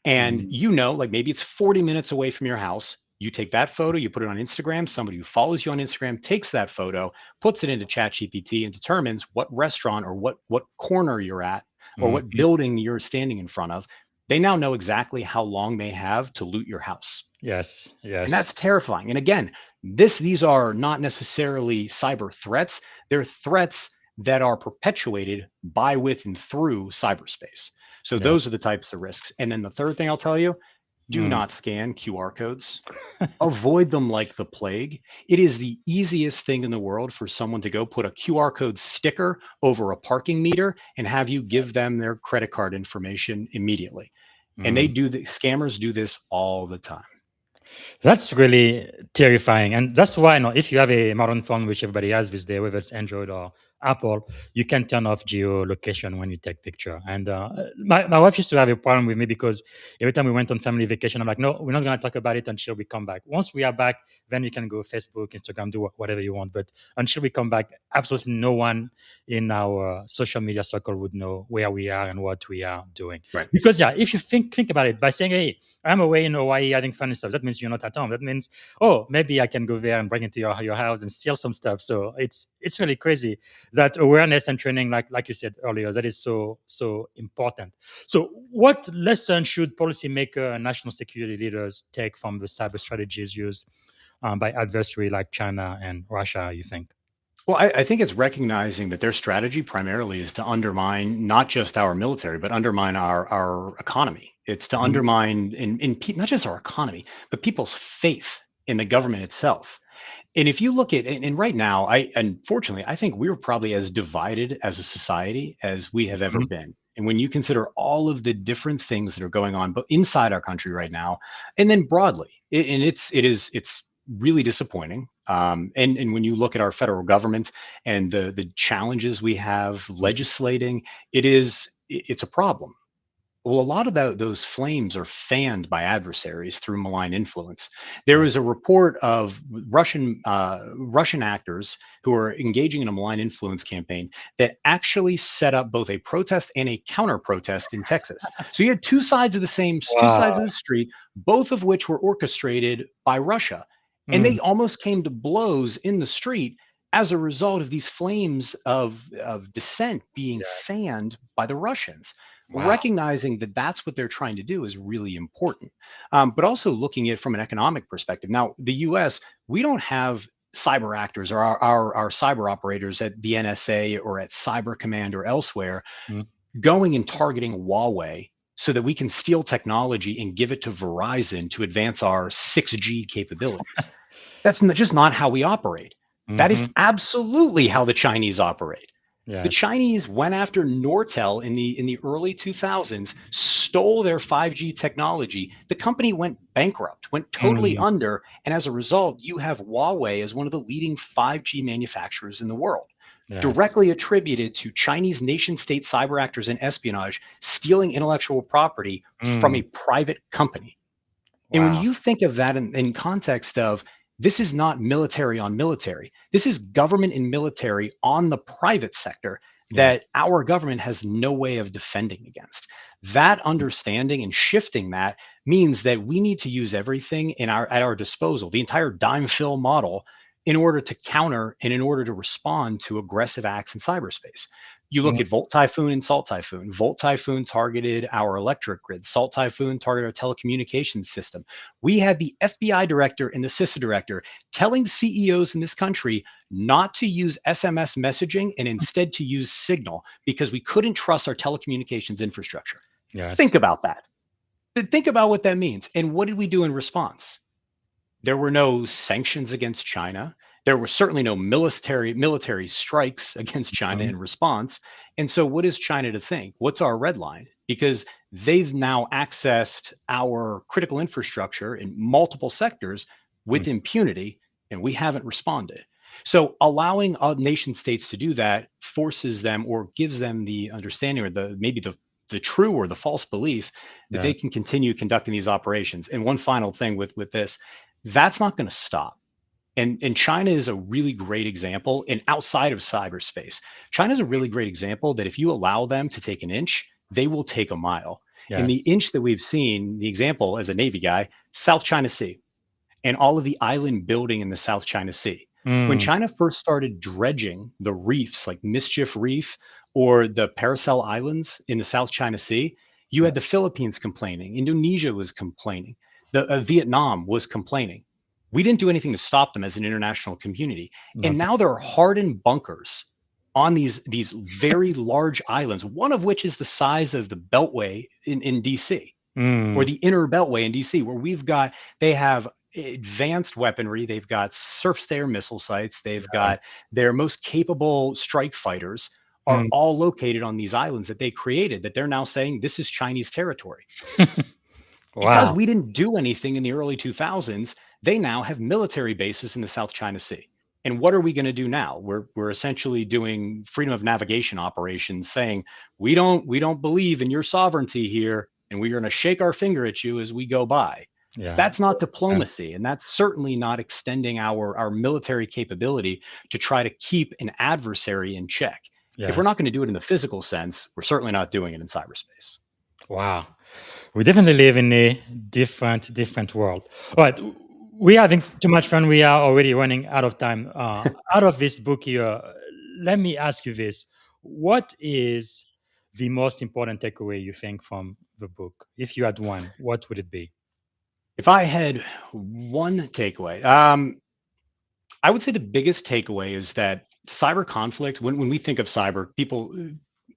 and Mm. like maybe it's 40 minutes away from your house, you take that photo, you put it on Instagram. Somebody who follows you on Instagram takes that photo, puts it into ChatGPT, and determines what restaurant or what corner you're at or what Mhm. building you're standing in front of. They now know exactly how long they have to loot your house. Yes. And Yes. that's terrifying. And again, these are not necessarily cyber threats. They're threats that are perpetuated by, with, and through cyberspace. So those Yes. are the types of risks. And then the third thing I'll tell you, do Mm. not scan QR codes. Avoid them like the plague. It is the easiest thing in the world for someone to go put a QR code sticker over a parking meter and have you give them their credit card information immediately. And Mm. scammers do this all the time. That's really terrifying. And that's why, if you have a modern phone, which everybody has these days, whether it's Android or Apple, you can turn off geolocation when you take picture. And my wife used to have a problem with me because every time we went on family vacation, I'm like, no, we're not going to talk about it until we come back. Once we are back, then you can go Facebook, Instagram, do whatever you want. But until we come back, absolutely no one in our social media circle would know where we are and what we are doing. Right. Because, yeah, if you think about it, by saying, hey, I'm away in Hawaii having fun and stuff, that means you're not at home. That means, oh, maybe I can go there and break into your house and steal some stuff. So it's really crazy, that awareness and training, like you said earlier, that is so important. So what lesson should policymaker and national security leaders take from the cyber strategies used by adversary like China and Russia, you think? Well, I think it's recognizing that their strategy primarily is to undermine not just our military, but undermine our economy. It's to Mhm. undermine not just our economy, but people's faith in the government itself. And if you look at, and right now, unfortunately, I think we're probably as divided as a society as we have ever Mhm. been. And when you consider all of the different things that are going on, but inside our country right now, and then broadly, and it's really disappointing. And when you look at our federal government and the challenges we have legislating, it's a problem. Well, a lot of those flames are fanned by adversaries through malign influence. There Yeah. was a report of Russian actors who are engaging in a malign influence campaign that actually set up both a protest and a counter protest in Texas. So you had two sides Wow. of the street, both of which were orchestrated by Russia, and Mm, they almost came to blows in the street as a result of these flames of dissent being yes. fanned by the Russians. Wow. Recognizing that that's what they're trying to do is really important. But also looking at it from an economic perspective. Now, the US, we don't have cyber actors or our cyber operators at the NSA or at Cyber Command or elsewhere Mm, going and targeting Huawei so that we can steal technology and give it to Verizon to advance our 6G capabilities. That's just not how we operate. That is mhm. absolutely how the Chinese operate. The Yes. Chinese went after Nortel in the early 2000s, stole their 5G technology. The company went bankrupt, went totally Mm, under, and as a result, you have Huawei as one of the leading 5G manufacturers in the world, yes. directly attributed to Chinese nation state cyber actors and espionage stealing intellectual property from Mm, a private company. And when wow. you think of that in context of this is not military on military, this is government and military on the private sector Yes. that our government has no way of defending against. That understanding and shifting that means that we need to use everything at our disposal, the entire dime fill model, in order to counter and in order to respond to aggressive acts in cyberspace. You look Mm, at Volt Typhoon and Salt Typhoon. Volt Typhoon targeted our electric grid. Salt Typhoon targeted our telecommunications system. We had the FBI director and the CISA director telling CEOs in this country not to use SMS messaging and instead to use Signal because we couldn't trust our telecommunications infrastructure. yes. Think about that. Think about what that means. And what did we do in response? There were no sanctions against China. There were certainly no military strikes against China Mhm. in response. And so what is China to think? What's our red line? Because they've now accessed our critical infrastructure in multiple sectors Mm, with impunity, and we haven't responded. So allowing nation states to do that forces them or gives them the understanding or the true or the false belief that they yes. can continue conducting these operations. And one final thing with this, that's not going to stop. And China is a really great example. And outside of cyberspace, China is a really great example that if you allow them to take an inch, they will take a mile. And the Yes. inch that we've seen, the example as a Navy guy, South China Sea and all of the island building in the South China Sea. When Mm, China first started dredging the reefs like Mischief Reef or the Paracel Islands in the South China Sea, you yeah. had the Philippines complaining, Indonesia was complaining, the Vietnam was complaining. We didn't do anything to stop them as an international community, and Nothing. now there are hardened bunkers on these very large islands. One of which is the size of the Beltway in DC or Mm, the inner Beltway in DC, where they have advanced weaponry. They've got surface-to-air missile sites. They've yeah. got their most capable strike fighters are Mm, all located on these islands that they created that they're now saying this is Chinese territory. Because wow. we didn't do anything in the early 2000s, they now have military bases in the South China Sea. And what are we going to do now? We're essentially doing freedom of navigation operations, saying we don't believe in your sovereignty here, and we're going to shake our finger at you as we go by. Yeah. That's not And diplomacy, and that's certainly not extending our military capability to try to keep an adversary in check. If we're yes. not going to do it in the physical sense, we're certainly not doing it in cyberspace. Wow. We definitely live in a different world. All right. We are having too much fun. We are already running out of time. Out of this book here, let me ask you this. What is the most important takeaway you think from the book? If you had one, what would it be? If I had one takeaway, I would say the biggest takeaway is that cyber conflict, when we think of cyber, people,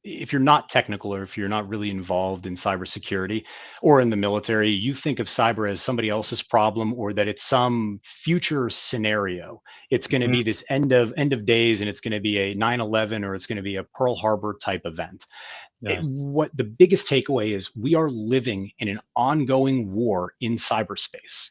if you're not technical or if you're not really involved in cybersecurity or in the military, you think of cyber as somebody else's problem or that it's some future scenario. It's going to Mhm. be this end of days and it's going to be a 9/11 or it's going to be a Pearl Harbor type event. Yes. What the biggest takeaway is we are living in an ongoing war in cyberspace.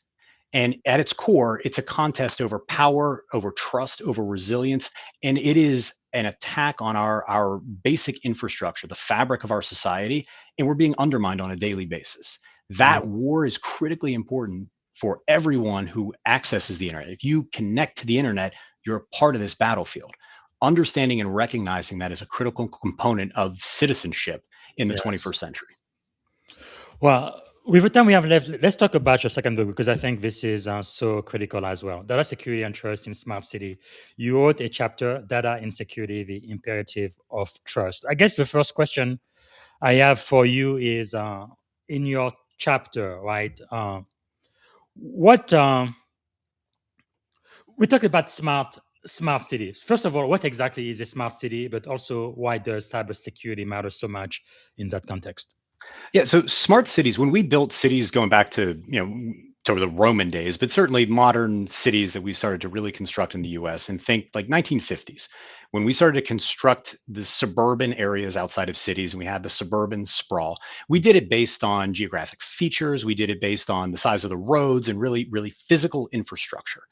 And at its core, it's a contest over power, over trust, over resilience, and it is an attack on our basic infrastructure, the fabric of our society, and we're being undermined on a daily basis. That war is critically important for everyone who accesses the internet. If you connect to the internet, you're a part of this battlefield. Understanding and recognizing that is a critical component of citizenship in the Yes. 21st century. Well, with the time we have left, let's talk about your second book because I think this is so critical as well. Data security and trust in smart city. You wrote a chapter, Data Insecurity, the Imperative of Trust. I guess the first question I have for you is in your chapter, right? What we talk about smart cities. First of all, what exactly is a smart city? But also, why does cybersecurity matter so much in that context? Yeah, so smart cities, when we built cities going back to, to the Roman days, but certainly modern cities that we started to really construct in the US and think like 1950s, when we started to construct the suburban areas outside of cities and we had the suburban sprawl, we did it based on geographic features, we did it based on the size of the roads and really, really physical infrastructure.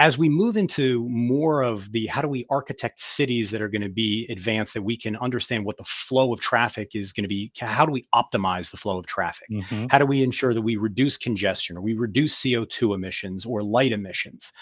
As we move into more of the how do we architect cities that are going to be advanced, that we can understand what the flow of traffic is going to be, how do we optimize the flow of traffic, Hmm. how do we ensure that we reduce congestion or we reduce CO2 emissions or light emissions,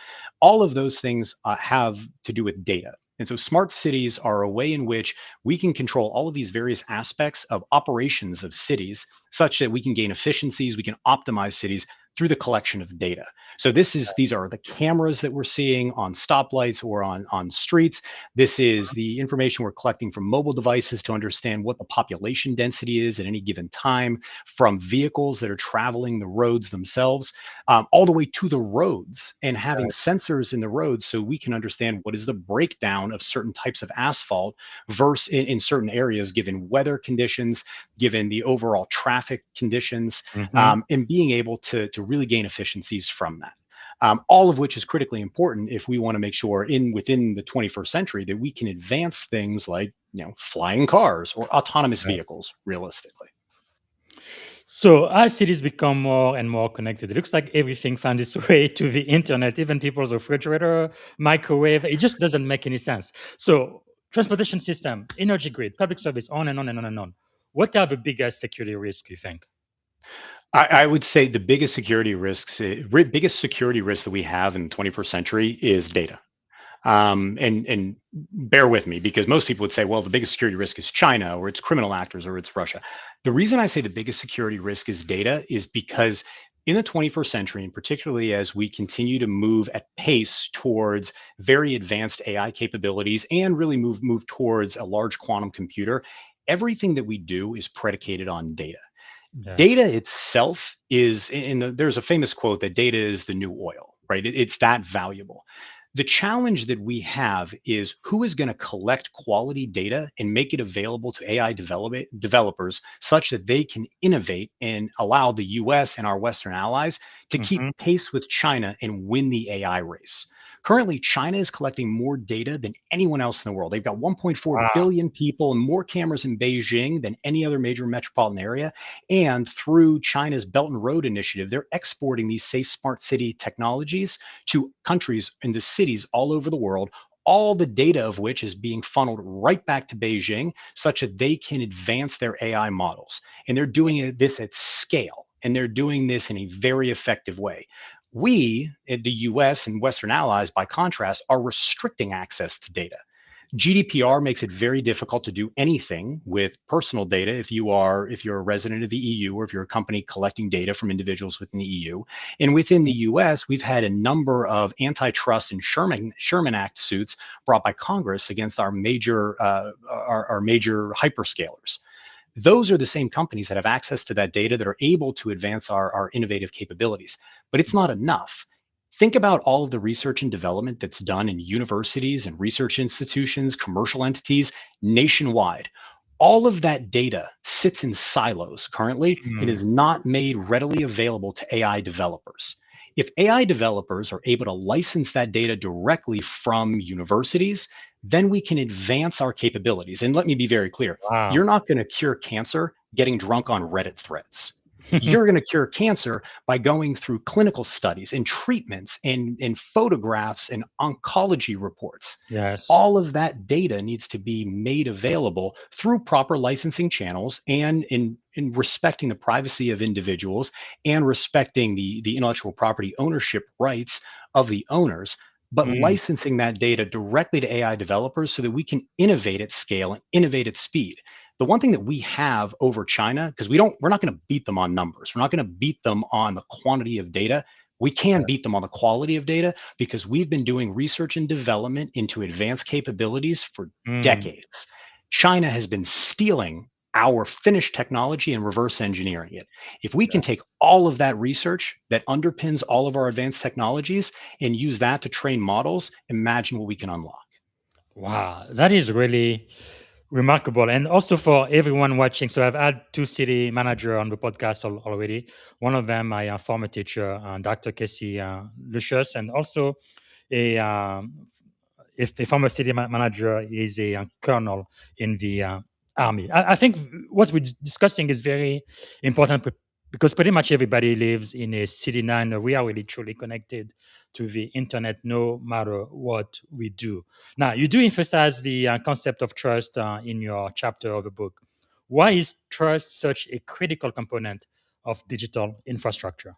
all of those things have to do with data. And so smart cities are a way in which we can control all of these various aspects of operations of cities such that we can gain efficiencies, we can optimize cities through the collection of data. So these are the cameras that we're seeing on stoplights or on streets. This is the information we're collecting from mobile devices to understand what the population density is at any given time, from vehicles that are traveling the roads themselves, all the way to the roads and having sensors in the roads so we can understand what is the breakdown of certain types of asphalt versus in certain areas given weather conditions, given the overall traffic conditions, Hmm. and being able to really gain efficiencies from that. All of which is critically important if we want to make sure within the 21st century that we can advance things like flying cars or autonomous vehicles realistically. So as cities become more and more connected, it looks like everything found its way to the internet, even people's refrigerator, microwave. It just doesn't make any sense. So transportation system, energy grid, public service, on and on and on and on. What are the biggest security risks you think? I would say the biggest security risk that we have in the 21st century is data. And bear with me because most people would say, well, the biggest security risk is China or it's criminal actors or it's Russia. The reason I say the biggest security risk is data is because in the 21st century, and particularly as we continue to move at pace towards very advanced AI capabilities and really move towards a large quantum computer, everything that we do is predicated on data. Yes. Data itself is there's a famous quote that data is the new oil, right? It's that valuable. The challenge that we have is who is going to collect quality data and make it available to developers such that they can innovate and allow the US and our Western allies to keep Hmm. pace with China and win the AI race. Currently, China is collecting more data than anyone else in the world. They've got 1.4 Wow. billion people and more cameras in Beijing than any other major metropolitan area. And through China's Belt and Road Initiative, they're exporting these safe smart city technologies to countries and to cities all over the world, all the data of which is being funneled right back to Beijing such that they can advance their AI models. And they're doing this at scale, and they're doing this in a very effective way. We, in the US and Western allies, by contrast, are restricting access to data. GDPR makes it very difficult to do anything with personal data if you're a resident of the EU or if you're a company collecting data from individuals within the EU. And within the US, we've had a number of antitrust and Sherman Act suits brought by Congress against our major hyperscalers. Those are the same companies that have access to that data that are able to advance our innovative capabilities. But it's not enough. Think about all of the research and development that's done in universities and research institutions, commercial entities nationwide. All of that data sits in silos currently and Hmm. is not made readily available to AI developers. If AI developers are able to license that data directly from universities, then we can advance our capabilities. And let me be very clear, Wow. you're not going to cure cancer getting drunk on Reddit threads. You're going to cure cancer by going through clinical studies and treatments and photographs and oncology reports. Yes. All of that data needs to be made available through proper licensing channels and in respecting the privacy of individuals and respecting the intellectual property ownership rights of the owners, but Mm, licensing that data directly to AI developers so that we can innovate at scale and innovate at speed. The one thing that we have over China, because we're not going to beat them on numbers. We're not going to beat them on the quantity of data. We can yeah. beat them on the quality of data because we've been doing research and development into advanced capabilities for Mm, decades. China has been stealing our finished technology and reverse engineering it. If we can yes. take all of that research that underpins all of our advanced technologies and use that to train models, imagine what we can unlock. Wow, that is really remarkable. And also for everyone watching, so I've had two city manager on the podcast already. One of them, my former teacher, Dr. Casey Lucius, and also a if a former city manager is a colonel in the army. I think what we're discussing is very important because pretty much everybody lives in a city now, and we are really truly connected to the internet no matter what we do. Now, you do emphasize the concept of trust in your chapter of the book. Why is trust such a critical component of digital infrastructure?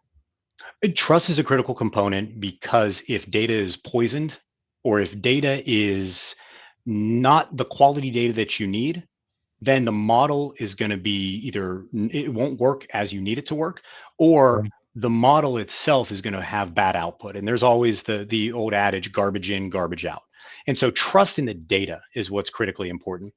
Trust is a critical component because if data is poisoned or if data is not the quality data that you need, then the model is going to be either it won't work as you need it to work, or the model itself is going to have bad output. And there's always the old adage, garbage in, garbage out. And so trust in the data is what's critically important.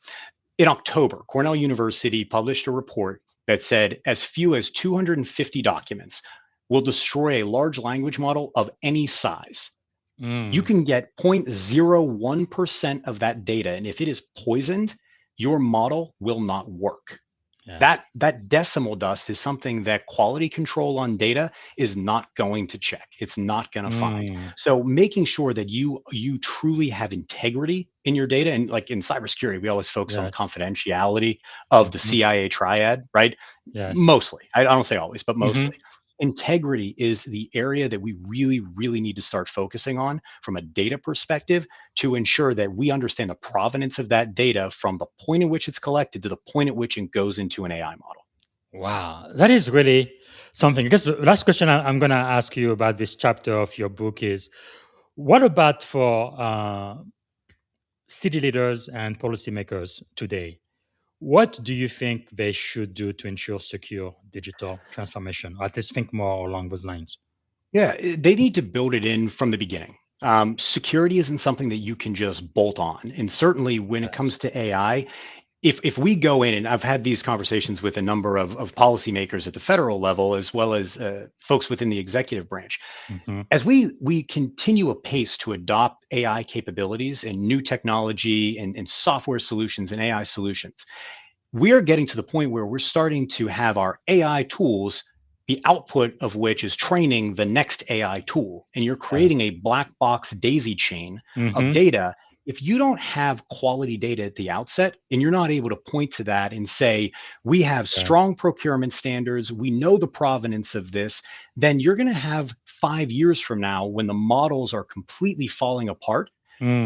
In October, Cornell University published a report that said as few as 250 documents will destroy a large language model of any size. You Mm, can get 0.01% of that data, and if it is poisoned, your model will not work. yes. That decimal dust is something that quality control on data is not going to check. It's not going to find. Mm, So making sure that you truly have integrity in your data, and like in cybersecurity, we always focus on the yes. confidentiality of the Mhm, CIA triad, right? yes. Mostly. I don't say always, but Hmm. mostly. Integrity is the area that we really, really need to start focusing on from a data perspective to ensure that we understand the provenance of that data from the point at which it's collected to the point at which it goes into an AI model. Wow, that is really something. Because the last question I'm going to ask you about this chapter of your book is what about for city leaders and policymakers today? What do you think they should do to ensure secure digital transformation, or at least think more along those lines? Yeah, they need to build it in from the beginning. Security isn't something that you can just bolt on. And certainly when it Yes. comes to AI, if we go in, and I've had these conversations with a number of policymakers at the federal level, as well as folks within the executive branch, Hmm. as we continue apace to adopt AI capabilities and new technology and software solutions and AI solutions, we are getting to the point where we're starting to have our AI tools, the output of which is training the next AI tool. And you're Yes. creating a black box daisy chain of Hmm. data. If you don't have quality data at the outset and you're not able to point to that and say, we have Yes. strong procurement standards, we know the provenance of this, then you're going to have 5 years from now when the models are completely falling apart,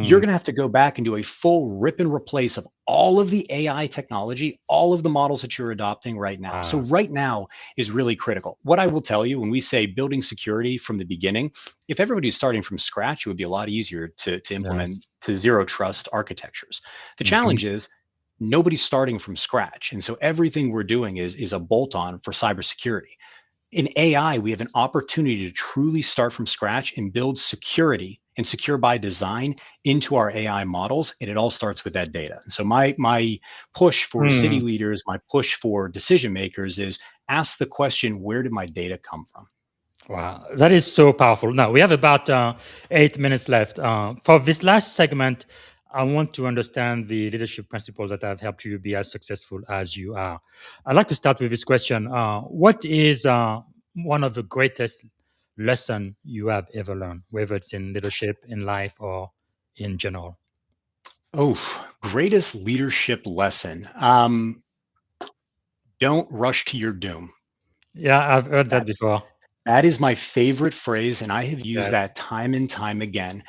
you're Mm. going to have to go back and do a full rip and replace of all of the AI technology, all of the models that you're adopting right now. So, Wow. right now is really critical. What I will tell you when we say building security from the beginning, if everybody's starting from scratch, it would be a lot easier to Yes. implement to zero trust architectures. The Hmm. challenge is nobody's starting from scratch. And so, everything we're doing is a bolt on for cybersecurity. In AI, we have an opportunity to truly start from scratch and build security and secure by design into our AI models. And it all starts with that data. So my push for city Mm. leaders, my push for decision makers is ask the question, where did my data come from? Wow, that is so powerful. Now we have about 8 minutes left. For this last segment, I want to understand the leadership principles that have helped you be as successful as you are. I'd like to start with this question: what is one of the greatest lesson you have ever learned, whether it's in leadership, in life, or in general? Oh, greatest leadership lesson. Don't rush to your doom. Yeah, I've heard that That before. that is my favorite phrase, and I have used Yes, that time and time again.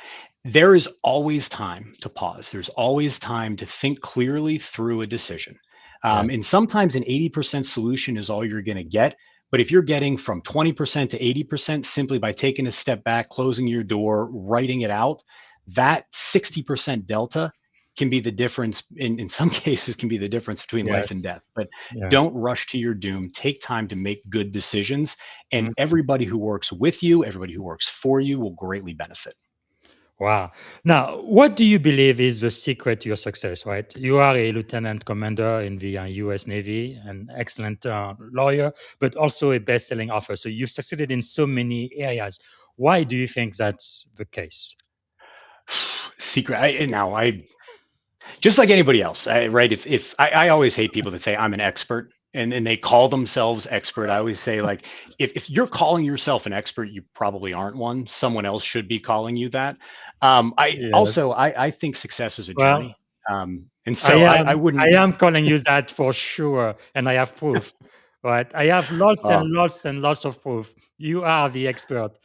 There is always time to pause. There's always time to think clearly through a decision. And yes, sometimes an 80% solution is all you're going to get. But if you're getting from 20% to 80% simply by taking a step back, closing your door, writing it out, that 60% delta can be the difference in some cases can be the difference between life and yes, death. But yes. don't rush to your doom. Take time to make good decisions, and Mhm. everybody who works with you, everybody who works for you will greatly benefit. Wow. Now, what do you believe is the secret to your success, right? You are a lieutenant commander in the US Navy, an excellent lawyer, but also a best selling author. So you've succeeded in so many areas. Why do you think that's the case? Secret. I just like anybody else, right? If I always hate people that say I'm an expert and they call themselves expert. I always say like if you're calling yourself an expert, you probably aren't one. Someone else should be calling you that. I Yes. also I think success is a Well, journey. And so I I wouldn't. am calling you that for sure, and I have proof. Right? I have lots and Uh, lots and lots of proof. You are the expert.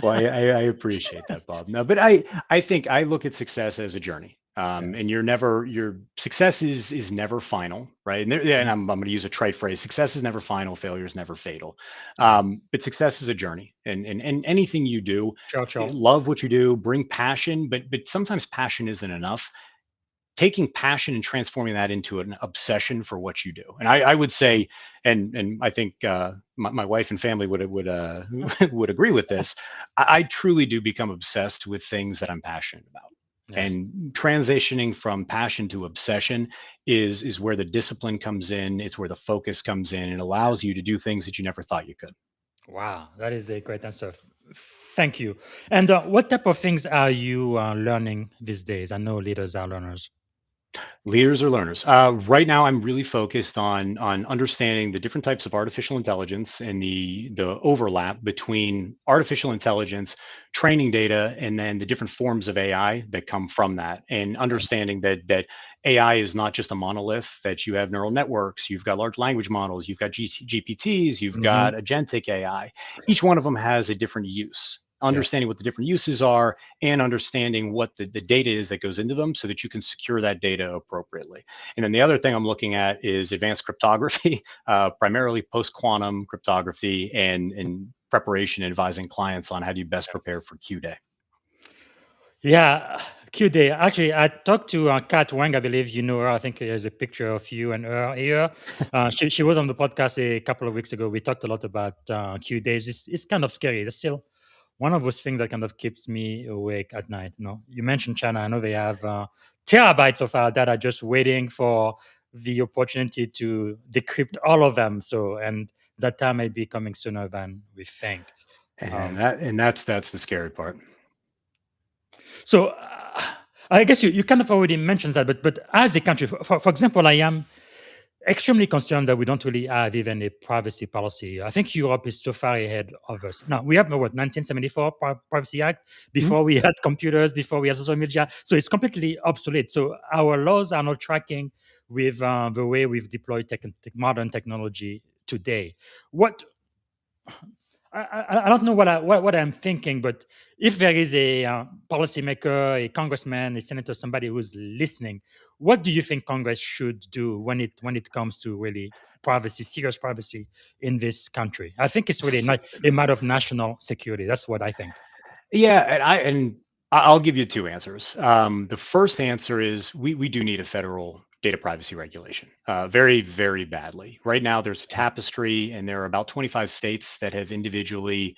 Well, I appreciate that, Bob. No, but I think I look at success as a journey. And Yes. you're never your success is never final, right? And, yeah, and Mhm. I'm going to use a trite phrase: success is never final, failure is never fatal. Yeah. But success is a journey, and anything you do, Sure, sure. love what you do, bring passion, but sometimes passion isn't enough. Taking passion and transforming that into an obsession for what you do. And I would say, and I think my wife and family would would agree with this. I truly do become obsessed with things that I'm passionate about. Yes. And transitioning from passion to obsession is where the discipline comes in. It's where the focus comes in and allows you to do things that you never thought you could. Wow, that is a great answer. Thank you. And what type of things are you learning these days? I know leaders are learners. Leaders or learners. Right now, I'm really focused on understanding the different types of artificial intelligence and the overlap between artificial intelligence, training data, and then the different forms of AI that come from that. And understanding that AI is not just a monolith. That you have neural networks, you've got large language models, you've got GPTs, you've Hmm. got agentic AI. Each one of them has a different use. Understanding Yes. what the different uses are and understanding what the data is that goes into them so that you can secure that data appropriately. And then the other thing I'm looking at is advanced cryptography, primarily post quantum cryptography and preparation, advising clients on how do you best prepare Yes. for Q day. Yeah, cute day. Actually, I talked to Kat Wang. I believe you know her. I think there's a picture of you and her here. She was on the podcast a couple of weeks ago. We talked a lot about Q days. It's kind of scary. It's still one of those things that kind of keeps me awake at night. You know, you mentioned China. I know they have terabytes of our data just waiting for the opportunity to decrypt all of them. So, and that time may be coming sooner than we think. And Um, that's the scary part. So I guess you kind of already mentioned that, but as a country, for example, I am extremely concerned that we don't really have even a privacy policy. I think Europe is so far ahead of us. Now, we have, what, 1974 Privacy Act, Mhm. before we had computers, before we had social media. So it's completely obsolete. So our laws are not tracking with the way we've deployed modern technology today. What I don't know what I'm thinking, but if there is a policymaker, a congressman, a senator, somebody who's listening, what do you think Congress should do when it comes to really privacy, serious privacy in this country? I think it's really not a matter of national security. That's what I think. Yeah, I'll give you two answers. The first answer is we do need a federal data privacy regulation, very very badly. Right now, there's a tapestry, and there are about 25 states that have individually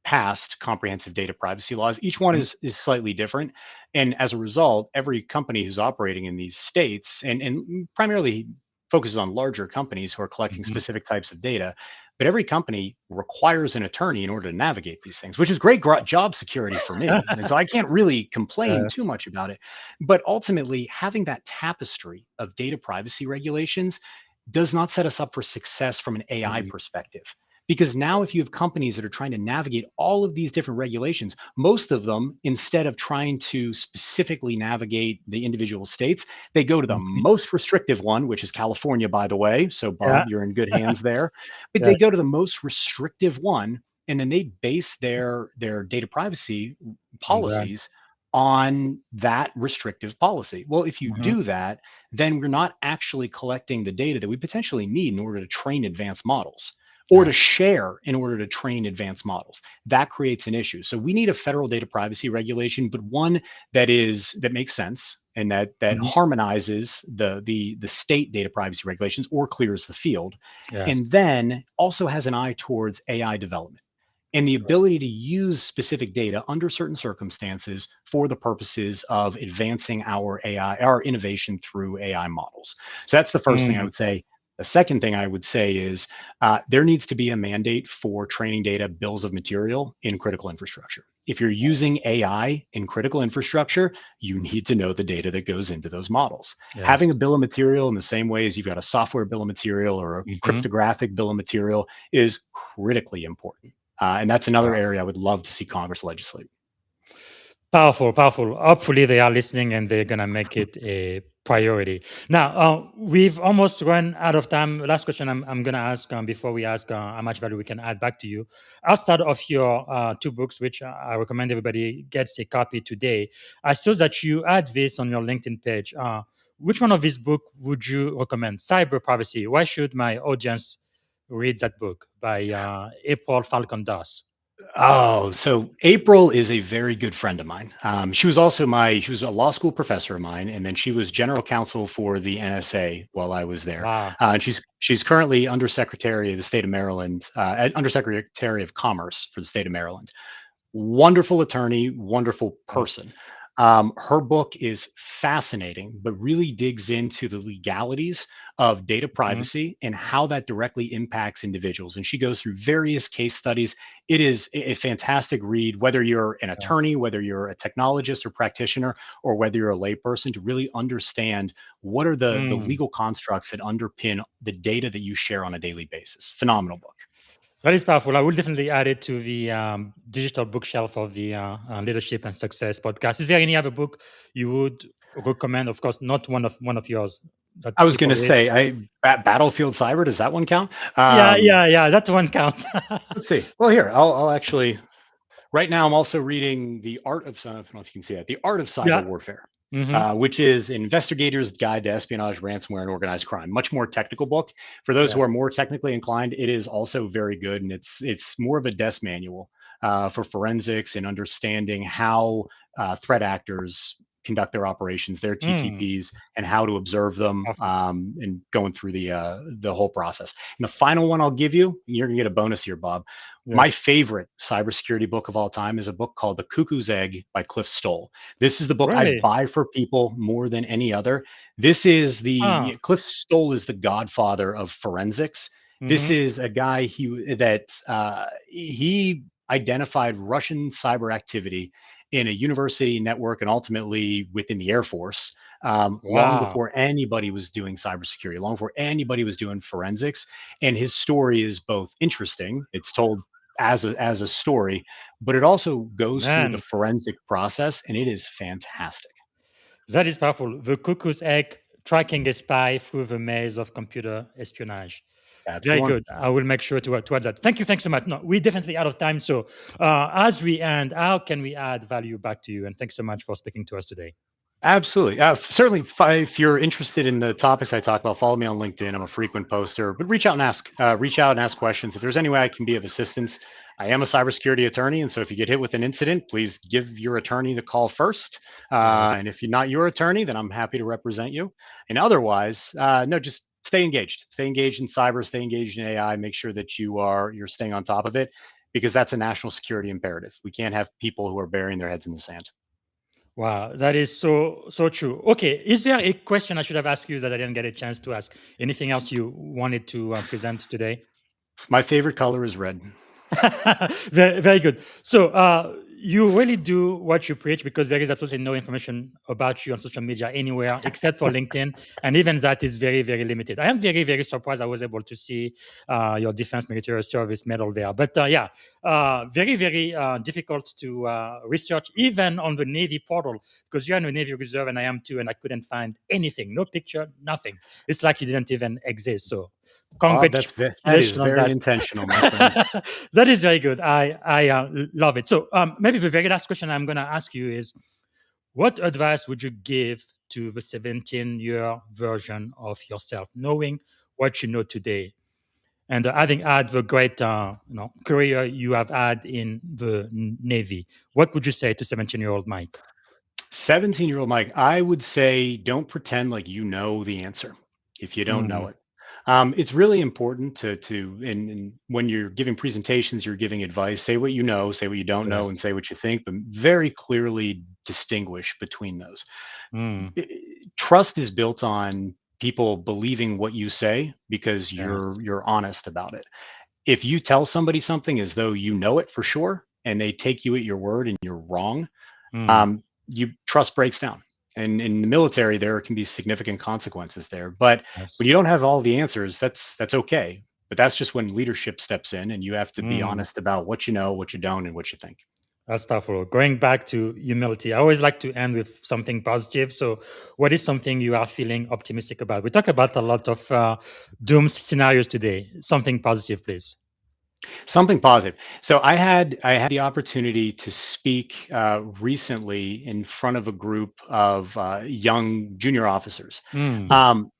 passed comprehensive data privacy laws. Each one Mhm. is slightly different, and as a result, every company who's operating in these states and primarily focuses on larger companies who are collecting Mhm. specific types of data, but every company requires an attorney in order to navigate these things, which is great job security for me. And so I can't really complain too Yes. much about it. But ultimately, having that tapestry of data privacy regulations does not set us up for success from an AI Mhm. perspective. because now if you have companies that are trying to navigate all of these different regulations, most of them, instead of trying to specifically navigate the individual states, they go to the Mhm. most restrictive one, which is California, by the way. So, Yeah. Bob, you're in good hands there. But they Yes. go to the most restrictive one, and then they base their data privacy On that. policies on that restrictive policy. Well, if you Mhm. do that, then we're not actually collecting the data that we potentially need in order to train advanced models or Yeah. to share in order to train advanced models. That creates an issue. So we need a federal data privacy regulation, but one that makes sense and that Mhm. harmonizes the state data privacy regulations or clears the field, Yes. and then also has an eye towards AI development and the ability to use specific data under certain circumstances for the purposes of advancing our AI, our innovation through AI models. So that's the first thing I Mm. would say. The second thing I would say is there needs to be a mandate for training data bills of material in critical infrastructure. If you're using AI in critical infrastructure, you need to know the data that goes into those models. Yes. Having a bill of material in the same way as you've got a software bill of material or a Mhm. cryptographic bill of material is critically important. And that's another area I would love to see Congress legislate. Powerful, powerful. Hopefully, they are listening and they're gonna make it a priority. Now, we've almost run out of time. Last question I'm gonna ask before we ask how much value we can add back to you. Outside of your two books, which I recommend everybody gets a copy today, I saw that you add this on your LinkedIn page. Which one of these books would you recommend? Cyber Privacy. Why should my audience read that book by April Falcon Doss? Oh, so April is a very good friend of mine. She was a law school professor of mine, and then she was general counsel for the NSA while I was there. Wow. And she's currently undersecretary of the state of Maryland, undersecretary of commerce for the state of Maryland. Wonderful attorney, wonderful Yes. person. Her book is fascinating, but really digs into the legalities of data Mhm. privacy and how that directly impacts individuals. And she goes through various case studies. It is a fantastic read, whether you're an Yes. attorney, whether you're a technologist or practitioner, or whether you're a layperson, to really understand what are the Mm. legal constructs that underpin the data that you share on a daily basis. Phenomenal book. That is powerful. I will definitely add it to the digital bookshelf of the Leadership and Success podcast. Is there any other book you would recommend? Of course, not one of yours that I was going people to read. say, Battlefield Cyber, does that one count? Yeah, yeah, yeah. That one counts. Let's see. Well, here, I'll actually, right now, I'm also reading I don't know if you can see that, The Art of Cyber Yeah. Warfare, Hmm. which is Investigator's Guide to Espionage, Ransomware, and Organized Crime. Much more technical book. For those who Yes. are more technically inclined, it is also very good, and it's more of a desk manual for forensics and understanding how threat actors conduct their operations, their Mm. TTPs, and how to observe them, Powerful. and going through the whole process. And the final one I'll give you, you're gonna get a bonus here, Bob. My Yes. favorite cybersecurity book of all time is a book called The Cuckoo's Egg by Cliff Stoll. This is the book I Really? buy for people more than any other. This is Ah. Cliff Stoll is the godfather of forensics. This Mm-hmm. is a guy he identified Russian cyber activity in a university network and ultimately within the Air Force, long Wow. before anybody was doing cybersecurity, long before anybody was doing forensics. And his story is both interesting, it's told as a story, but it also goes through the Man, forensic process, and it is fantastic. that is powerful. The cuckoo's egg tracking a spy through the maze of computer espionage. That's the Very one. good. I will make sure to add that. Thank you. Thanks so much. No, we're definitely out of time. So, as we end, how can we add value back to you? And thanks so much for speaking to us today. Absolutely. Certainly, if you're interested in the topics I talk about, follow me on LinkedIn. I'm a frequent poster, but reach out and ask. Reach out and ask questions. If there's any way I can be of assistance, I am a cybersecurity attorney, and so if you get hit with an incident, please give your attorney the call first. Yes. And if you're not your attorney, then I'm happy to represent you. And otherwise, no, just stay engaged. Stay engaged in cyber. Stay engaged in AI. Make sure that you're staying on top of it, because that's a national security imperative. We can't have people who are burying their heads in the sand. Wow, that is so true. Okay, is there a question I should have asked you that I didn't get a chance to ask? Anything else you wanted to present today? My favorite color is red. Very, very good. So, you really do what you preach, because there is absolutely no information about you on social media anywhere except for LinkedIn. And even that is very, very limited. I am very, very surprised I was able to see your Defense Military Service medal there. But very, very difficult to research, even on the Navy portal, because you're in the Navy Reserve and I am too, and I couldn't find anything, no picture, nothing. It's like you didn't even exist. So Bob, that is congratulations on very that. intentional, my friend. That is very good. I love it. So maybe the very last question I'm going to ask you is, what advice would you give to the 17-year version of yourself, knowing what you know today, and having had the great career you have had in the Navy? What would you say to 17-year-old Mike? 17-year-old Mike, I would say don't pretend like you know the answer if you don't know Mm, it. It's really important and when you're giving presentations, you're giving advice, say what you know, say what you don't know, yes. and say what you think, but very clearly distinguish between those. Mm, I- Trust is built on people believing what you say because yes. you're honest about it. If you tell somebody something as though you know it for sure and they take you at your word and you're wrong, Mm, you trust breaks down. And in the military, there can be significant consequences there. But yes. when you don't have all the answers, that's okay. But that's just when leadership steps in, and you have to be Mm. honest about what you know, what you don't, and what you think. That's powerful. Going back to humility, I always like to end with something positive. So, what is something you are feeling optimistic about? We talk about a lot of doom scenarios today. Something positive, please. Something positive. So I had the opportunity to speak recently in front of a group of young junior officers. Mm, Um,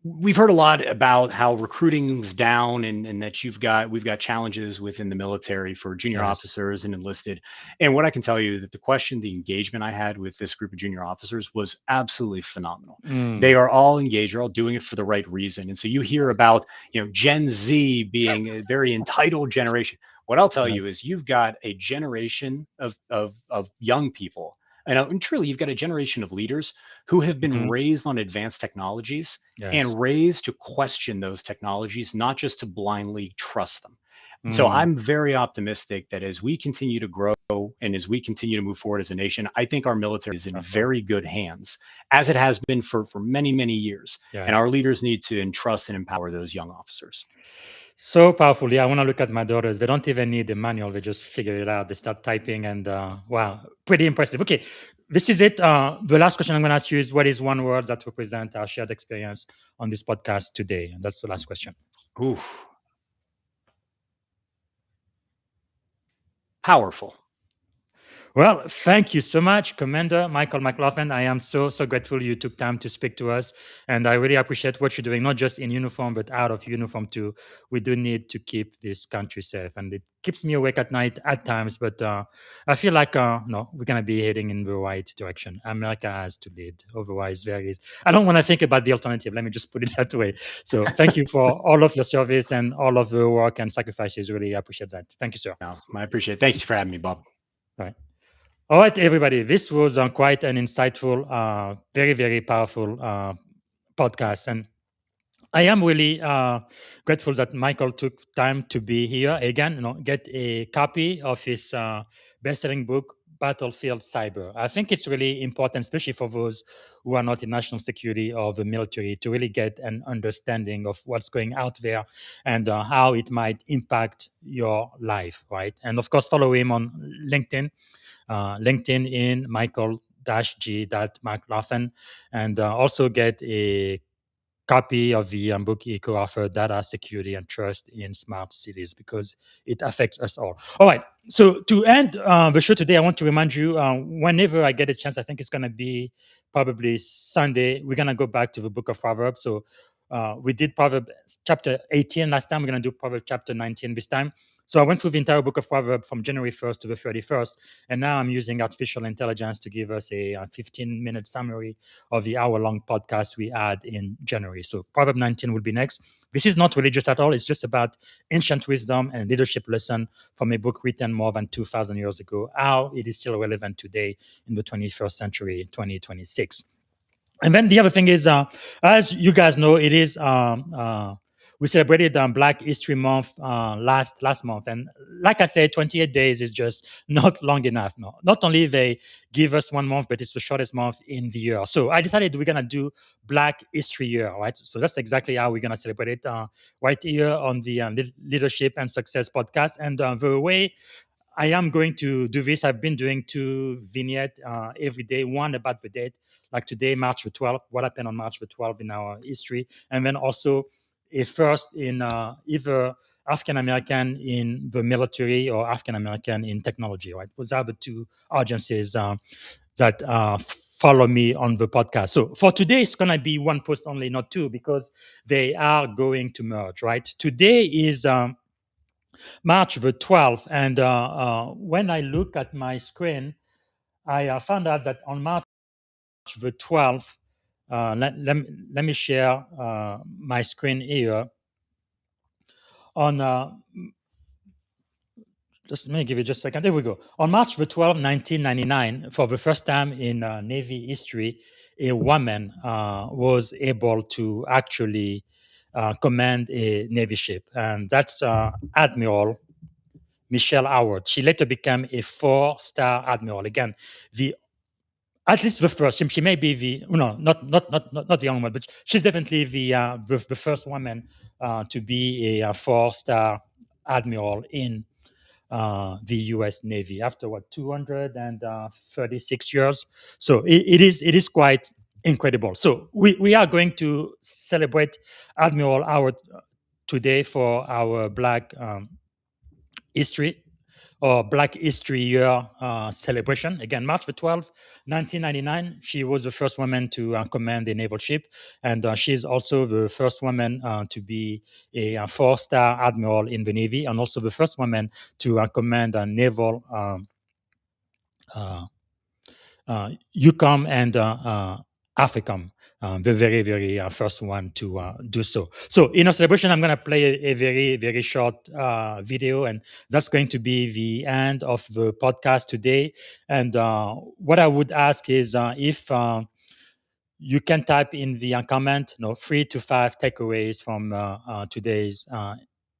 we've heard a lot about how recruiting's down and that we've got challenges within the military for junior yes. officers and enlisted. And what I can tell you that the engagement I had with this group of junior officers was absolutely phenomenal. They Mm, are all engaged, they're all doing it for the right reason. And so you hear about, Gen Z being a very entitled generation. What I'll tell yes. you is you've got a generation of young people. And truly, you've got a generation of leaders who have been Mhm, raised on advanced technologies yes. and raised to question those technologies, not just to blindly trust them. And so Mm, I'm very optimistic that as we continue to grow and as we continue to move forward as a nation, I think our military is in powerful. very good hands, as it has been for many, many years. And Yes. our leaders need to entrust and empower those young officers. So powerful. Yeah, I want to look at my daughters. They don't even need a manual. They just figure it out. They start typing, and wow, pretty impressive. Okay, this is it. The last question I'm going to ask you is, what is one word that represents our shared experience on this podcast today? And that's the last question. Ooh, powerful. Well, thank you so much, Commander Michael McLaughlin. I am so grateful you took time to speak to us, and I really appreciate what you're doing, not just in uniform but out of uniform too. We do need to keep this country safe, and it keeps me awake at night at times. But I feel like no, we're gonna be heading in the right direction. America has to lead, otherwise there is. I don't want to think about the alternative. Let me just put it that way. So thank you for all of your service and all of the work and sacrifices. Really appreciate that. Thank you, sir. No, I appreciate it. Thanks for having me, Bob. Bye. All right, everybody. This was quite an insightful, very, very powerful podcast. And I am really grateful that Michael took time to be here again. Get a copy of his best-selling book, Battlefield Cyber. I think it's really important, especially for those who are not in national security or the military, to really get an understanding of what's going out there and how it might impact your life, right? And of course, follow him on LinkedIn. LinkedIn in Michael-G. McLaughlin, and also get a copy of the book he co-authored, Data Security and Trust in Smart Cities, because it affects us all right. So to end the show today, I want to remind you, whenever I get a chance, I think it's going to be probably Sunday, we're going to go back to the book of Proverbs. So we did Proverbs chapter 18 last time. We're going to do Proverbs chapter 19 this time. So I went through the entire book of Proverbs from January 1st to the 31st. And now I'm using artificial intelligence to give us a 15-minute summary of the hour-long podcast we had in January. So Proverbs 19 will be next. This is not religious at all. It's just about ancient wisdom and leadership lesson from a book written more than 2,000 years ago, how it is still relevant today in the 21st century, 2026. And then the other thing is, as you guys know, it is we celebrated Black History Month last month, and like I said, 28 days is just not long enough. No, not only they give us 1 month, but it's the shortest month in the year. So I decided we're gonna do Black History Year, right? So that's exactly how we're gonna celebrate it right here on the Leadership and Success podcast. And the way I am going to do this, I've been doing 2 vignettes every day, one about the date, like today, March the 12th, what happened on March the 12th in our history, and then also a first in either African-American in the military or African-American in technology, right? Those are the 2 audiences that follow me on the podcast. So for today, it's going to be 1 post only, not 2, because they are going to merge, right? Today is March the 12th. And when I look at my screen, I found out that on March the 12th, let me share my screen here. Just let me give you just a second. There we go. On March the 12th, 1999, for the first time in Navy history, a woman was able to actually command a Navy ship. And that's Admiral Michelle Howard. She later became a 4-star admiral. Again, at least the first. She may be the not the only one, but she's definitely the first woman to be a 4-star admiral in the U.S. Navy after 236 years. So it is quite incredible. So we are going to celebrate Admiral Howard today for our Black history or Black History Year celebration. Again, March the 12th, 1999, she was the first woman to command a naval ship. And she's also the first woman to be a 4-star admiral in the Navy, and also the first woman to command a naval EUCOM and AFRICOM, the very, very first one to do so. So in our celebration, I'm going to play a very, very short video, and that's going to be the end of the podcast today. And what I would ask is if you can type in the comment, 3 to 5 takeaways from today's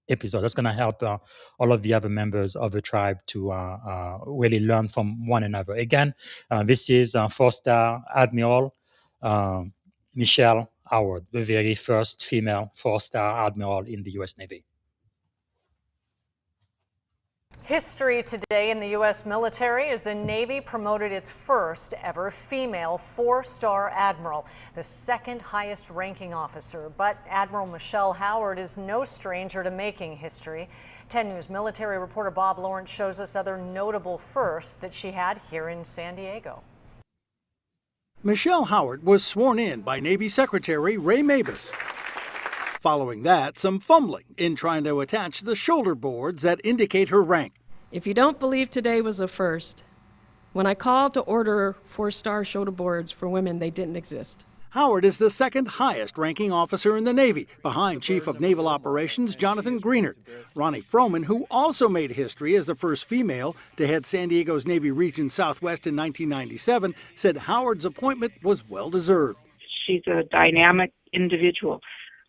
episode. That's going to help all of the other members of the tribe to really learn from one another. Again, this is 4-star Admiral Michelle Howard, the very first female 4-star admiral in the U.S. Navy. History today in the U.S. military as the Navy promoted its first ever female 4-star admiral, the second highest ranking officer. But Admiral Michelle Howard is no stranger to making history. 10 News military reporter Bob Lawrence shows us other notable firsts that she had here in San Diego. Michelle Howard was sworn in by Navy Secretary Ray Mabus. Following that, some fumbling in trying to attach the shoulder boards that indicate her rank. If you don't believe today was a first, when I called to order 4-star shoulder boards for women, they didn't exist. Howard is the second highest ranking officer in the Navy, behind Chief of Naval Operations Jonathan Greenert. Ronnie Froman, who also made history as the first female to head San Diego's Navy Region Southwest in 1997, said Howard's appointment was well-deserved. She's a dynamic individual.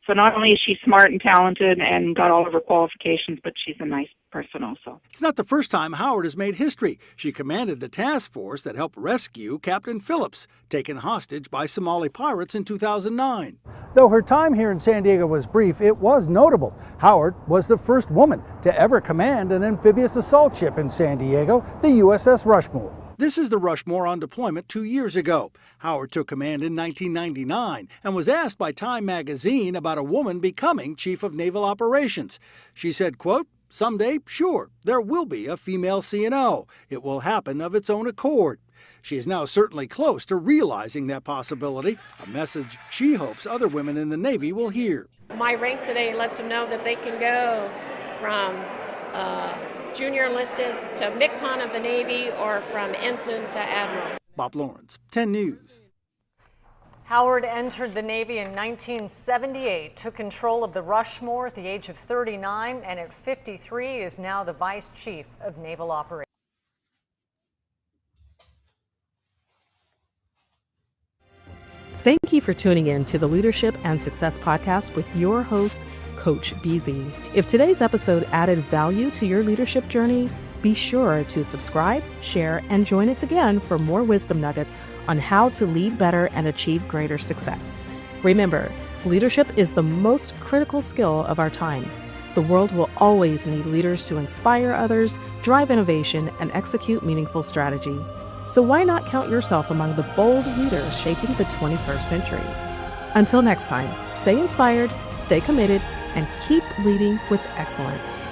So not only is she smart and talented and got all of her qualifications, but she's a nice person also. It's not the first time Howard has made history. She commanded the task force that helped rescue Captain Phillips, taken hostage by Somali pirates in 2009. Though her time here in San Diego was brief, it was notable. Howard was the first woman to ever command an amphibious assault ship in San Diego, the USS Rushmore. This is the Rushmore on deployment 2 years ago. Howard took command in 1999 and was asked by Time magazine about a woman becoming Chief of Naval Operations. She said, quote, "Someday, sure, there will be a female CNO. It will happen of its own accord." She is now certainly close to realizing that possibility, a message she hopes other women in the Navy will hear. My rank today lets them know that they can go from junior enlisted to MCPON of the Navy or from ensign to admiral. Bob Lawrence, 10 News. Howard entered the Navy in 1978, took control of the Rushmore at the age of 39, and at 53 is now the Vice Chief of Naval Operations. Thank you for tuning in to the Leadership and Success Podcast with your host, Coach BZ. If today's episode added value to your leadership journey, be sure to subscribe, share, and join us again for more wisdom nuggets on how to lead better and achieve greater success. Remember, leadership is the most critical skill of our time. The world will always need leaders to inspire others, drive innovation, and execute meaningful strategy. So why not count yourself among the bold leaders shaping the 21st century? Until next time, stay inspired, stay committed, and keep leading with excellence.